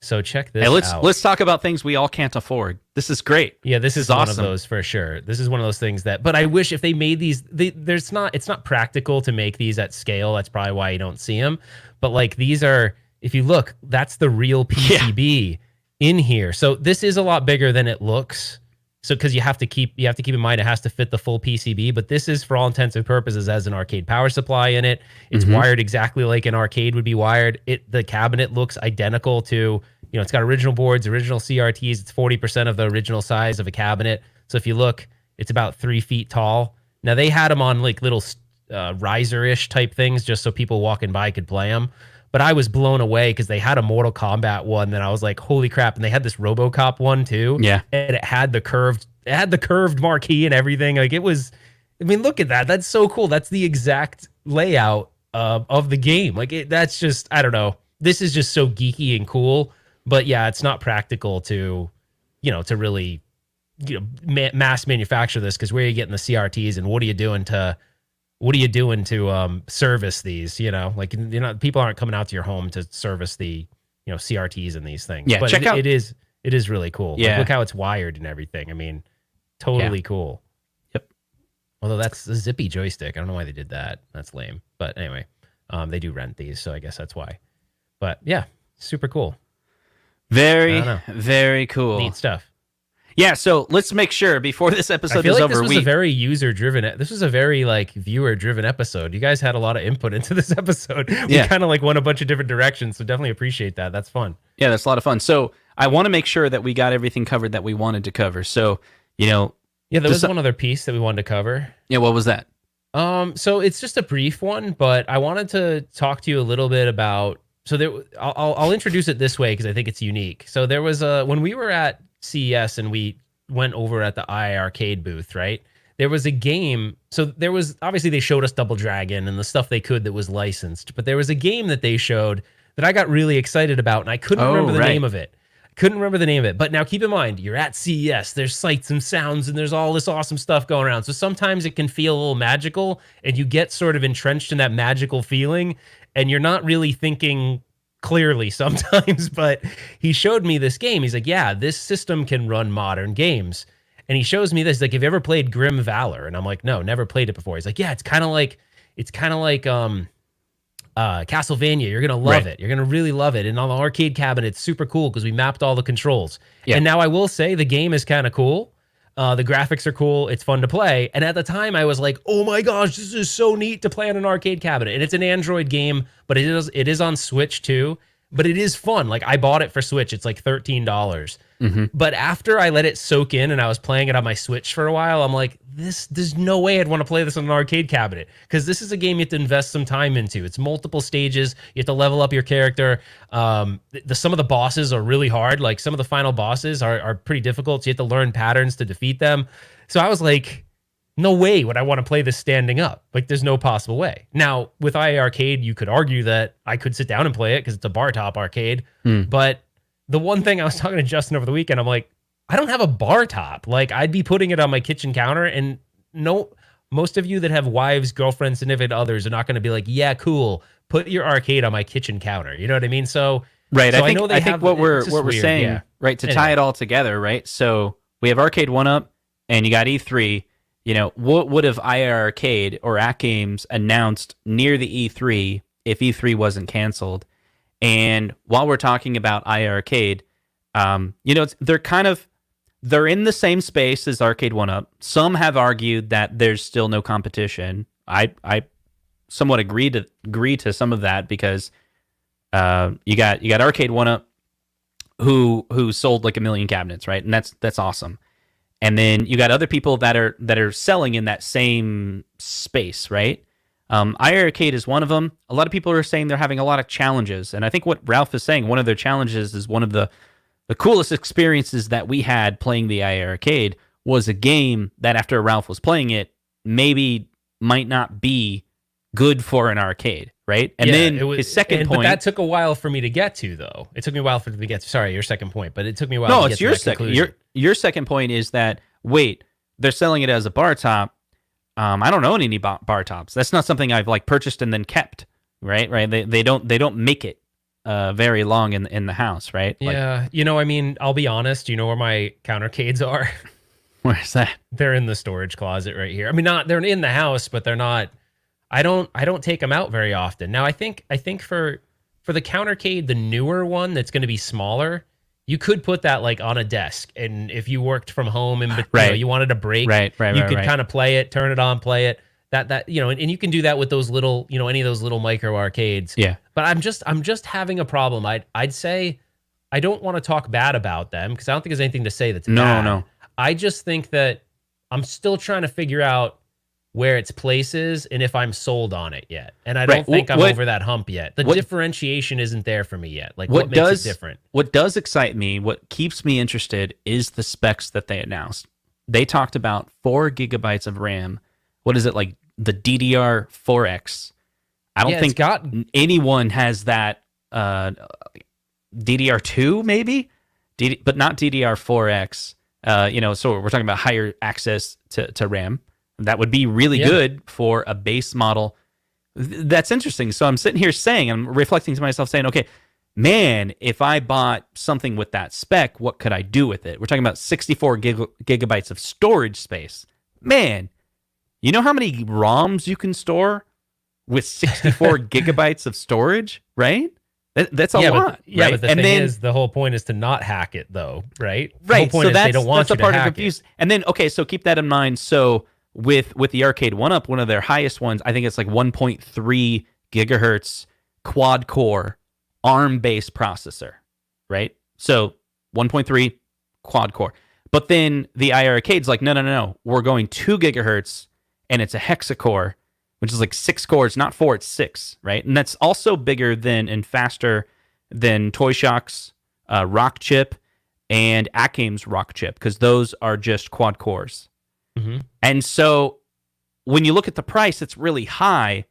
So check this out. Let's talk about things we all can't afford. This is great. Yeah, this is awesome. One of those for sure. This is one of those things that, but I wish if they made these, it's not practical to make these at scale. That's probably why you don't see them. But like these are, if you look, that's the real PCB in here. So this is a lot bigger than it looks. So because you have to keep in mind it has to fit the full PCB, but this is for all intents and purposes as an arcade power supply in it. It's wired exactly like an arcade would be wired. The cabinet looks identical to, it's got original boards, original CRTs. It's 40% of the original size of a cabinet. So if you look, it's about 3 feet tall. Now they had them on like little riser-ish type things just so people walking by could play them. But I was blown away because they had a Mortal Kombat one that I was like, holy crap. And they had this RoboCop one too. Yeah. And it had the curved marquee and everything. Like it was, look at that. That's so cool. That's the exact layout of the game. Like that's just, I don't know. This is just so geeky and cool. But yeah, it's not practical to really, mass manufacture this, because where are you getting the CRTs and what are you doing to service these? People aren't coming out to your home to service the CRTs and these things. Yeah, but check out. It is really cool. Yeah, look how it's wired and everything. Totally cool. Yep. Although that's a zippy joystick. I don't know why they did that. That's lame. But anyway, they do rent these, so I guess that's why. But yeah, super cool. Very, very cool. Neat stuff. Yeah, so let's make sure before this episode is over. This was a very user-driven. This was a very viewer-driven episode. You guys had a lot of input into this episode. We kind of went a bunch of different directions, so definitely appreciate that. That's fun. Yeah, that's a lot of fun. So I want to make sure that we got everything covered that we wanted to cover. So there was one other piece that we wanted to cover. Yeah, what was that? So it's just a brief one, but I wanted to talk to you a little bit about. So I'll introduce it this way because I think it's unique. So there was when we were at CES and we went over at the iArcade booth, right? There was a game. So there was, obviously they showed us Double Dragon and the stuff they could that was licensed, but there was a game that they showed that I got really excited about, and I couldn't remember the name of it. But now keep in mind, you're at CES, there's sights and sounds and there's all this awesome stuff going around. So sometimes it can feel a little magical and you get sort of entrenched in that magical feeling and you're not really thinking clearly sometimes. But he showed me this game. He's like, yeah, this system can run modern games. And he shows me this. He's like, have you ever played Grim Valor? And I'm like, no, never played it before. He's like, yeah, it's kind of like Castlevania. You're gonna love it. You're gonna really love it. And on the arcade cabinet, it's super cool because we mapped all the controls. Yeah. And now I will say the game is kind of cool. The graphics are cool. It's fun to play. And at the time, I was like, oh my gosh, this is so neat to play on an arcade cabinet. And it's an Android game, but it is on Switch too. But it is fun. Like I bought it for Switch. It's like $13. Mm-hmm. But after I let it soak in and I was playing it on my Switch for a while, I'm like, there's no way I'd want to play this on an arcade cabinet, because this is a game you have to invest some time into. It's multiple stages. You have to level up your character. Some of the bosses are really hard. Like some of the final bosses are pretty difficult. So you have to learn patterns to defeat them. So I was like, no way would I want to play this standing up. Like there's no possible way. Now with iArcade, you could argue that I could sit down and play it because it's a bar top arcade. But the one thing I was talking to Justin over the weekend, I'm like, I don't have a bar top. Like I'd be putting it on my kitchen counter, and most of you that have wives, girlfriends, significant others are not going to be like, yeah, cool, put your arcade on my kitchen counter. You know what I mean? So right. So I think what we're saying, right, to tie it all together, right? So we have Arcade 1-Up, and you got E3. You know, what would have IR Arcade or Act Games announced near the E3 if E3 wasn't canceled? And while we're talking about IR Arcade, you know, they're in the same space as Arcade 1-Up. Some have argued that there's still no competition. I somewhat agree to some of that because you got Arcade 1-Up who sold like 1 million cabinets, right? And that's awesome. And then you got other people that are selling in that same space, right? IR Arcade is one of them. A lot of people are saying they're having a lot of challenges, and I think what Ralph is saying, one of their challenges is one of the coolest experiences that we had playing the IR Arcade was a game that after Ralph was playing it, maybe might not be good for an arcade, right? And then his second point... But that took a while for me to get to, though. It took me a while for me to get to... Sorry, your second point, but it took me a while to get to that conclusion. Your second point is that, wait, they're selling it as a bar top. I don't own any bar tops. That's not something I've like purchased and then kept, right? Right? They don't make it very long in the house, right? Yeah, like, you know, I mean, I'll be honest. You know where my Countercades are? Where's that? They're in the storage closet right here. I mean, they're in the house, but they're not. I don't take them out very often. Now, I think for the Countercade, the newer one that's going to be smaller, you could put that like on a desk, and if you worked from home and you wanted a break, you could kind of play it, turn it on, play it. That you know, and you can do that with those little, you know, any of those little micro arcades. Yeah. But I'm just having a problem. I'd say I don't want to talk bad about them because I don't think there's anything to say that's bad. No. I just think that I'm still trying to figure out where its place is and if I'm sold on it yet. And I don't think I'm over that hump yet. The differentiation isn't there for me yet. Like what makes it different? What does excite me, what keeps me interested is the specs that they announced. They talked about 4 gigabytes of RAM. What is it, like the DDR4X? I don't think anyone has that. DDR2 maybe, but not DDR4X. You know, so we're talking about higher access to RAM. That would be really good for a base model. That's interesting. So I'm sitting here I'm reflecting to myself saying, okay, man, if I bought something with that spec, what could I do with it? We're talking about 64 gigabytes of storage space. Man, you know how many ROMs you can store with 64 gigabytes of storage, right? That's a lot. Yeah, but the thing is, the whole point is to not hack it, though, right? Right. The whole point is they don't want you to hack it. And then, okay, so keep that in mind. So with the Arcade 1-Up, one of their highest ones, I think it's like 1.3 gigahertz quad core ARM-based processor, right? So 1.3 quad core. But then the IR Arcade's like, no. We're going 2 gigahertz, and it's a hexacore, which is like 6 cores, not 4, it's 6, right? And that's also bigger than and faster than Toy Shock's Rock Chip and Act Games Rock Chip, because those are just quad cores. Mm-hmm. And so when you look at the price, it's really high,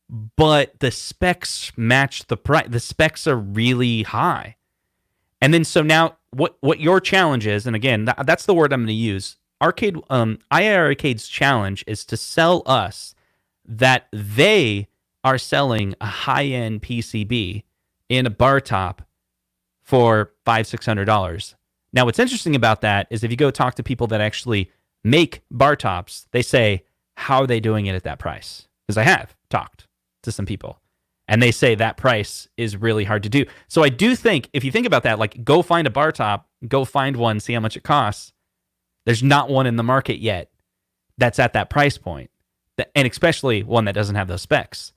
but the specs match the price. The specs are really high. And then so now what your challenge is, and again, that's the word I'm going to use. IR Arcade's challenge is to sell us that they are selling a high-end PCB in a bar top for $500-$600. Now, what's interesting about that is if you go talk to people that actually make bar tops, they say, how are they doing it at that price? Because I have talked to some people, and they say that price is really hard to do. So I do think, if you think about that, like go find a bar top, go find one, see how much it costs. There's not one in the market yet that's at that price point, and especially one that doesn't have those specs.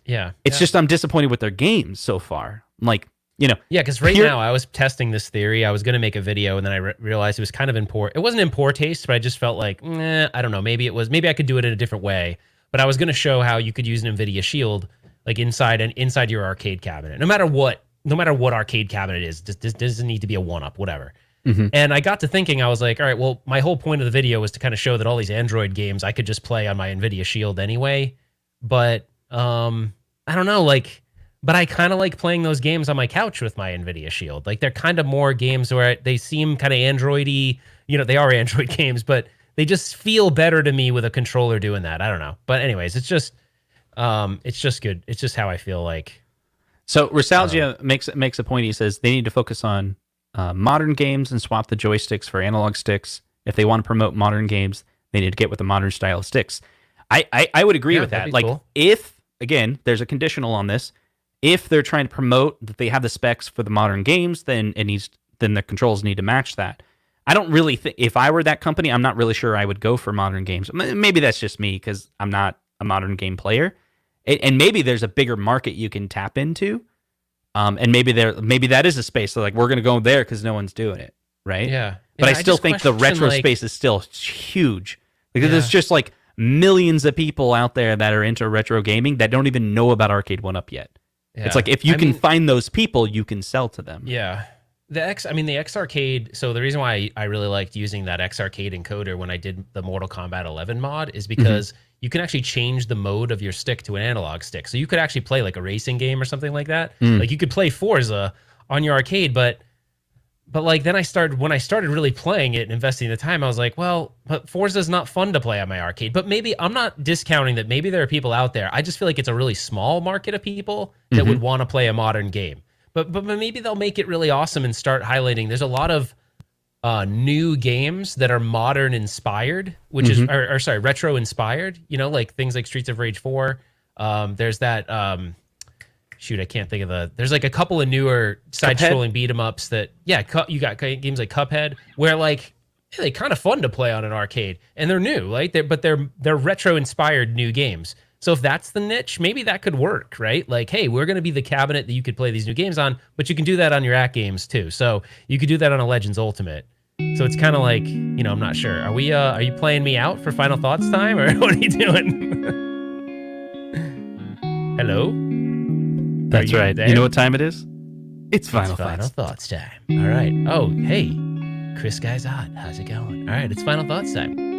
Yeah. It's just I'm disappointed with their games so far. I'm like, you know. Yeah, because now I was testing this theory. I was going to make a video, and then I realized it was kind of in poor. It wasn't in poor taste, but I just felt like, I don't know. Maybe it was. Maybe I could do it in a different way. But I was going to show how you could use an NVIDIA Shield like inside your arcade cabinet. No matter what arcade cabinet is, this doesn't need to be a 1-Up, whatever. Mm-hmm. And I got to thinking, I was like, all right, well, my whole point of the video was to kind of show that all these Android games I could just play on my NVIDIA Shield anyway. But I don't know, like. But I kind of like playing those games on my couch with my NVIDIA Shield. Like, they're kind of more games where they seem kind of Android-y. You know, they are Android games, but they just feel better to me with a controller doing that. I don't know. But anyways, it's just good. It's just how I feel like. So Nostalgia makes a point. He says they need to focus on modern games and swap the joysticks for analog sticks If they want to promote modern games, they need to get with the modern style of sticks. I would agree with that. Like, cool. If, again, there's a conditional on this, if they're trying to promote that they have the specs for the modern games, then the controls need to match that. I don't really think, if I were that company, I'm not really sure I would go for modern games. Maybe that's just me because I'm not a modern game player. And maybe there's a bigger market you can tap into. And maybe that is a space. So like, we're going to go there because no one's doing it. Right. Yeah. But I still think the retro space is still huge because there's just like millions of people out there that are into retro gaming that don't even know about Arcade 1-Up yet. Yeah. It's like, if you can find those people, you can sell to them. Yeah. The X Arcade, so the reason why I really liked using that X Arcade encoder when I did the Mortal Kombat 11 mod is because you can actually change the mode of your stick to an analog stick. So you could actually play like a racing game or something like that. Like you could play Forza on your arcade, but like then when I started really playing it and investing the time, I was like, well, but Forza's not fun to play on my arcade. But maybe I'm not discounting that maybe there are people out there. I just feel like it's a really small market of people that would want to play a modern game. But maybe they'll make it really awesome and start highlighting. There's a lot of new games that are modern inspired, which is retro inspired. You know, like things like Streets of Rage 4. There's that. I can't think of there's like a couple of newer side-scrolling beat 'em ups that you got games like Cuphead where like they're kind of fun to play on an arcade and they're new, like they're retro inspired new games. So if that's the niche, maybe that could work, right? Like, hey, we're going to be the cabinet that you could play these new games on, but you can do that on your at games too. So you could do that on a Legends Ultimate. So it's kind of like, I'm not sure. Are you playing me out for final thoughts time, or what are you doing? Hello? That's right. There? You know what time it is? It's final thoughts time. All right. Oh, hey, Chris Guysot, how's it going? All right, it's final thoughts time.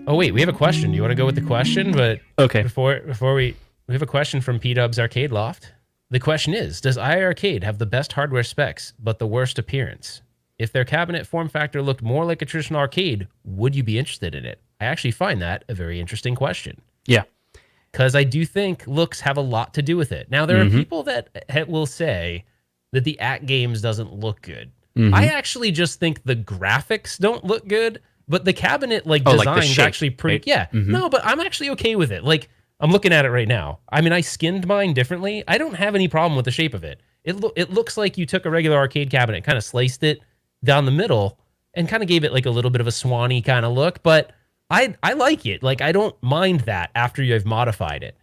Oh wait, we have a question. Do you want to go with the question? But okay. Before we have a question from P-Dub's Arcade Loft. The question is, does iArcade have the best hardware specs but the worst appearance? If their cabinet form factor looked more like a traditional arcade, would you be interested in it? I actually find that a very interesting question. Yeah. Because I do think looks have a lot to do with it. Now, there are people that will say that the at games doesn't look good. I actually just think the graphics don't look good. But the cabinet design is actually pretty. Right? Yeah. No, but I'm actually okay with it. Like, I'm looking at it right now. I mean, I skinned mine differently. I don't have any problem with the shape of it. It looks like you took a regular arcade cabinet, kind of sliced it down the middle, and kind of gave it like a little bit of a Swanee kind of look. But I like it. Like, I don't mind that after you've modified it.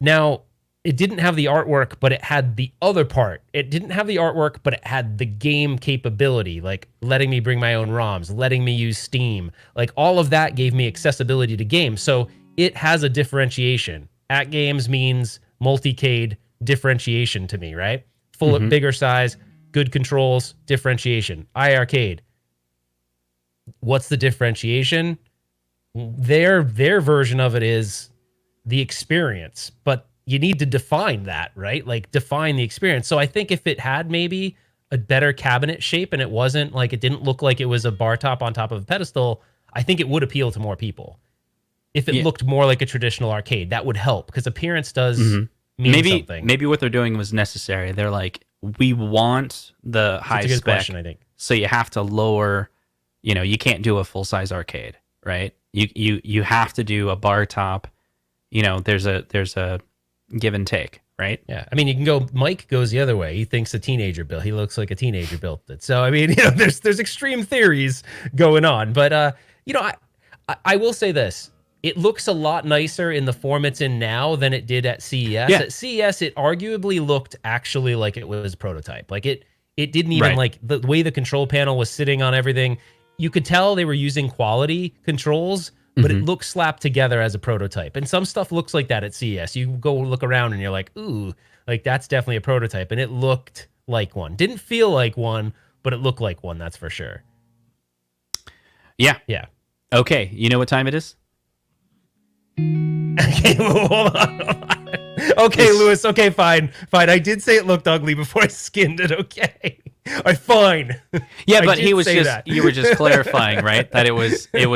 Now, it didn't have the artwork, but it had the other part. It didn't have the artwork, but it had the game capability, like letting me bring my own ROMs, letting me use Steam. Like all of that gave me accessibility to games. So it has a differentiation. At games means multicade differentiation to me, right? Full of bigger size, good controls, differentiation. iArcade. What's the differentiation? Their version of it is the experience, but you need to define that, right? Like define the experience. So I think if it had maybe a better cabinet shape and it wasn't like, it didn't look like it was a bar top on top of a pedestal, I think it would appeal to more people. If it looked more like a traditional arcade, that would help because appearance does mean something. Maybe what they're doing was necessary. They're like, we want the high spec. That's a good question, I think. So you have to lower, you can't do a full-size arcade, right? You have to do a bar top. There's a give and take, right? Yeah. I mean, you can go, Mike goes the other way. He thinks a teenager built. He looks like a teenager built it. So, I mean, there's extreme theories going on. But, I will say this. It looks a lot nicer in the form it's in now than it did at CES. Yeah. At CES, it arguably looked actually like it was prototype. Like it didn't even like the way the control panel was sitting on everything. You could tell they were using quality controls, but it looks slapped together as a prototype. And some stuff looks like that at CES. You go look around and you're like, ooh, like that's definitely a prototype. And it looked like one. Didn't feel like one, but it looked like one, that's for sure. Yeah. Yeah. Okay, you know what time it is? Okay, hold on. Okay, Lewis, okay, fine. I did say it looked ugly before I skinned it, okay. All right, fine. Yeah, but you were just clarifying, right? That you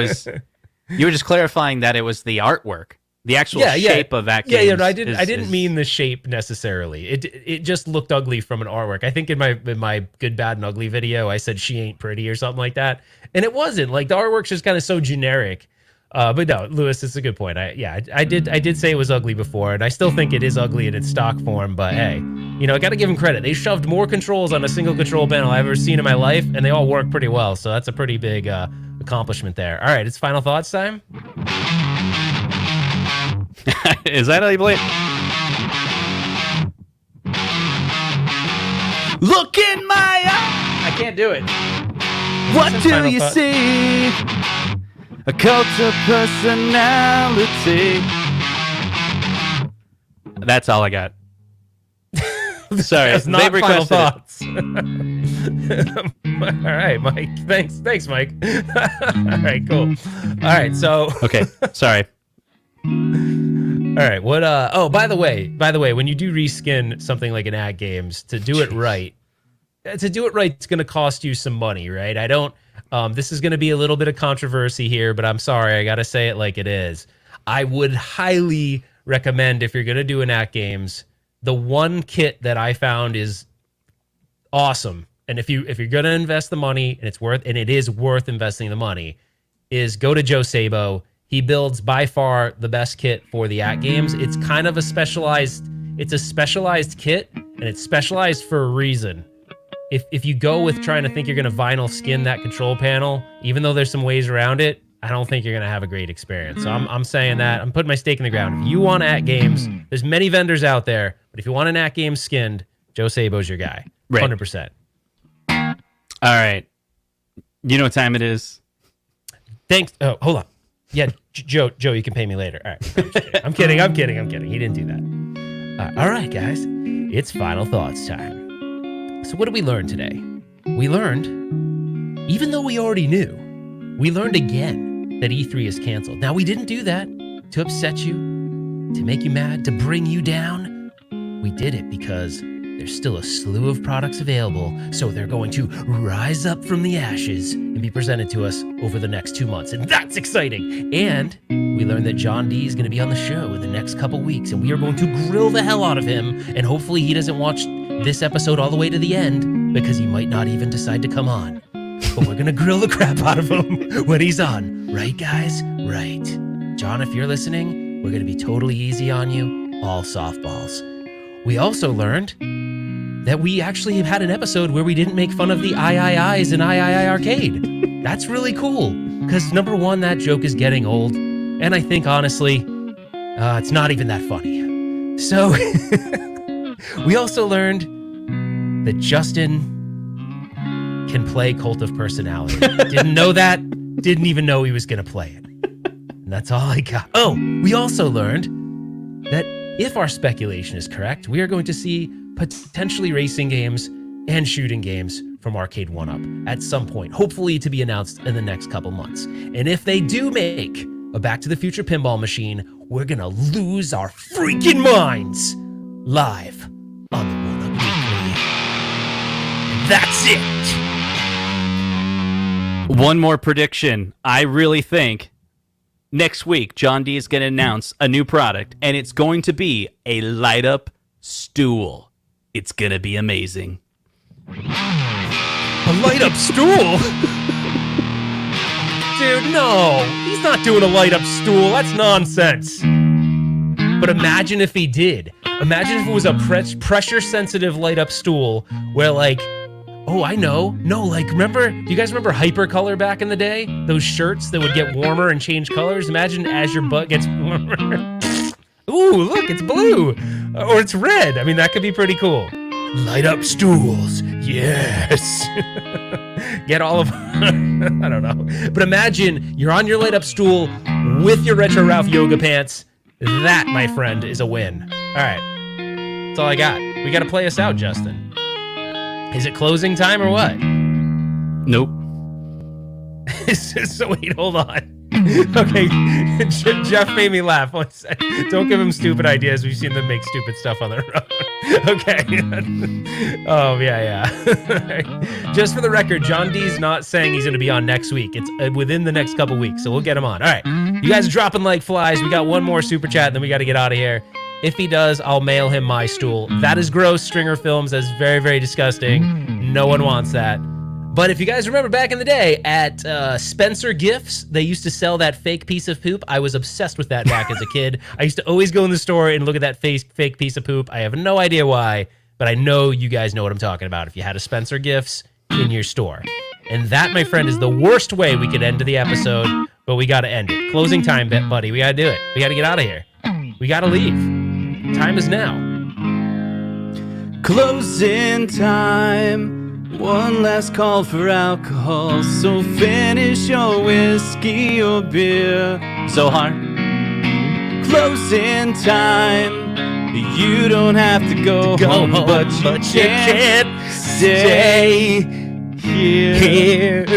were just clarifying that it was the artwork, The actual shape of that game. Yeah, no, I didn't mean the shape necessarily. It just looked ugly from an artwork. I think in my good, bad, and ugly video, I said she ain't pretty or something like that, and it wasn't. Like the artwork's just kind of so generic. But no, Lewis, it's a good point. I did say it was ugly before, and I still think it is ugly in its stock form. But hey, you know, I got to give them credit. They shoved more controls on a single control panel I've ever seen in my life, and they all work pretty well. So that's a pretty big accomplishment there. All right, it's final thoughts time. Is that how you play it? Look in my eye. I can't do it. What do you see? A cult of personality. That's all I got. Sorry, that's not final thoughts. All right, Mike. Thanks, Mike. All right, cool. All right, so okay, sorry. All right, what oh, by the way, when you do reskin something like an At Games, to do it right, it's going to cost you some money, right? I don't this is going to be a little bit of controversy here, but I'm sorry, I got to say it like it is. I would highly recommend, if you're going to do an At Games, the one kit that I found is awesome. And if you're going to invest the money, and it is worth investing the money, is go to Joe Sabo. He builds by far the best kit for the At Games. It's kind of a specialized kit, and it's specialized for a reason. If you go with trying to think you're going to vinyl skin that control panel, even though there's some ways around it, I don't think you're going to have a great experience. So I'm saying that. I'm putting my stake in the ground. If you want At Games, there's many vendors out there, but if you want an At Games skinned, Joe Sabo's your guy. Right. 100%. All right. You know what time it is? Thanks. Oh, hold on. Yeah, Joe, you can pay me later. All right. I'm kidding. He didn't do that. All right, guys. It's final thoughts time. So what did we learn today? We learned, even though we already knew, we learned again that E3 is canceled. Now, we didn't do that to upset you, to make you mad, to bring you down. We did it because there's still a slew of products available, so they're going to rise up from the ashes and be presented to us over the next 2 months, and that's exciting. And we learned that John D is going to be on the show in the next couple weeks, and we are going to grill the hell out of him, and hopefully he doesn't watch this episode all the way to the end, because he might not even decide to come on. But we're going to grill the crap out of him when he's on. Right, guys? Right. John, if you're listening, we're going to be totally easy on you. All softballs. We also learned that we actually have had an episode where we didn't make fun of the IIIs in III Arcade. That's really cool, because number one, that joke is getting old, and I think, honestly, it's not even that funny. So, we also learned that Justin can play Cult of Personality. Didn't know that, didn't even know he was going to play it. And that's all I got. Oh, we also learned that if our speculation is correct, we are going to see potentially racing games and shooting games from Arcade 1UP at some point, hopefully to be announced in the next couple months. And if they do make a Back to the Future pinball machine, we're gonna lose our freaking minds live on the 1UP Weekly. That's it. One more prediction. I really think next week John D is going to announce a new product, and it's going to be a light-up stool. It's going to be amazing. A light-up stool? Dude, no. He's not doing a light-up stool. That's nonsense. But imagine if he did. Imagine if it was a pressure-sensitive light-up stool where, like, oh, I know. No, like, do you guys remember Hypercolor back in the day? Those shirts that would get warmer and change colors? Imagine as your butt gets warmer. Ooh, look, it's blue. Or it's red. I mean, that could be pretty cool. Light up stools. Yes. Get all of I don't know. But imagine you're on your light up stool with your RetroRalph yoga pants. That, my friend, is a win. All right. That's all I got. We got to play us out, Justin. Is it closing time or what? Nope. So wait, hold on. Okay, Jeff made me laugh. Don't give him stupid ideas. We've seen them make stupid stuff on their own. Okay. Oh, yeah. Just for the record, John D's not saying he's going to be on next week. It's within the next couple weeks, so we'll get him on. All right. You guys are dropping like flies. We got one more super chat, then we got to get out of here. If he does, I'll mail him my stool. That is gross, Stringer Films. That's very, very disgusting. No one wants that. But if you guys remember back in the day at Spencer Gifts, they used to sell that fake piece of poop. I was obsessed with that back as a kid. I used to always go in the store and look at that fake piece of poop. I have no idea why, but I know you guys know what I'm talking about if you had a Spencer Gifts in your store. And that, my friend, is the worst way we could end the episode, but we got to end it. Closing time, buddy. We got to do it. We got to get out of here. We got to leave. Time is now. Closing time. One last call for alcohol. So finish your whiskey or beer. Zohar. Closing time. You don't have to go home, but you can't stay here.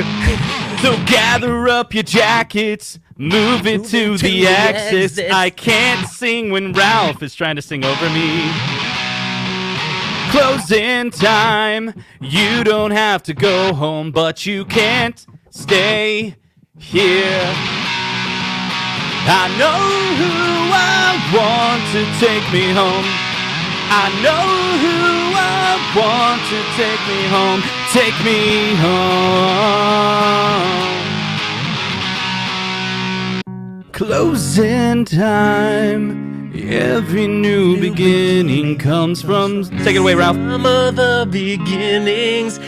So gather up your jackets, move it to the exit. I can't sing when Ralph is trying to sing over me. Closing time. You don't have to go home, but you can't stay here. I know who I want to take me home. I know who I want to take me home. Take me home. Closing time. Every new beginning comes from... Take it away, Ralph. Some of the beginnings,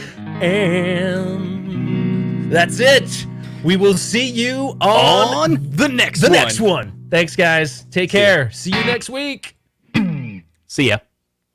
and that's it. We will see you on the next one. Thanks, guys. Take care. See you next week. See ya.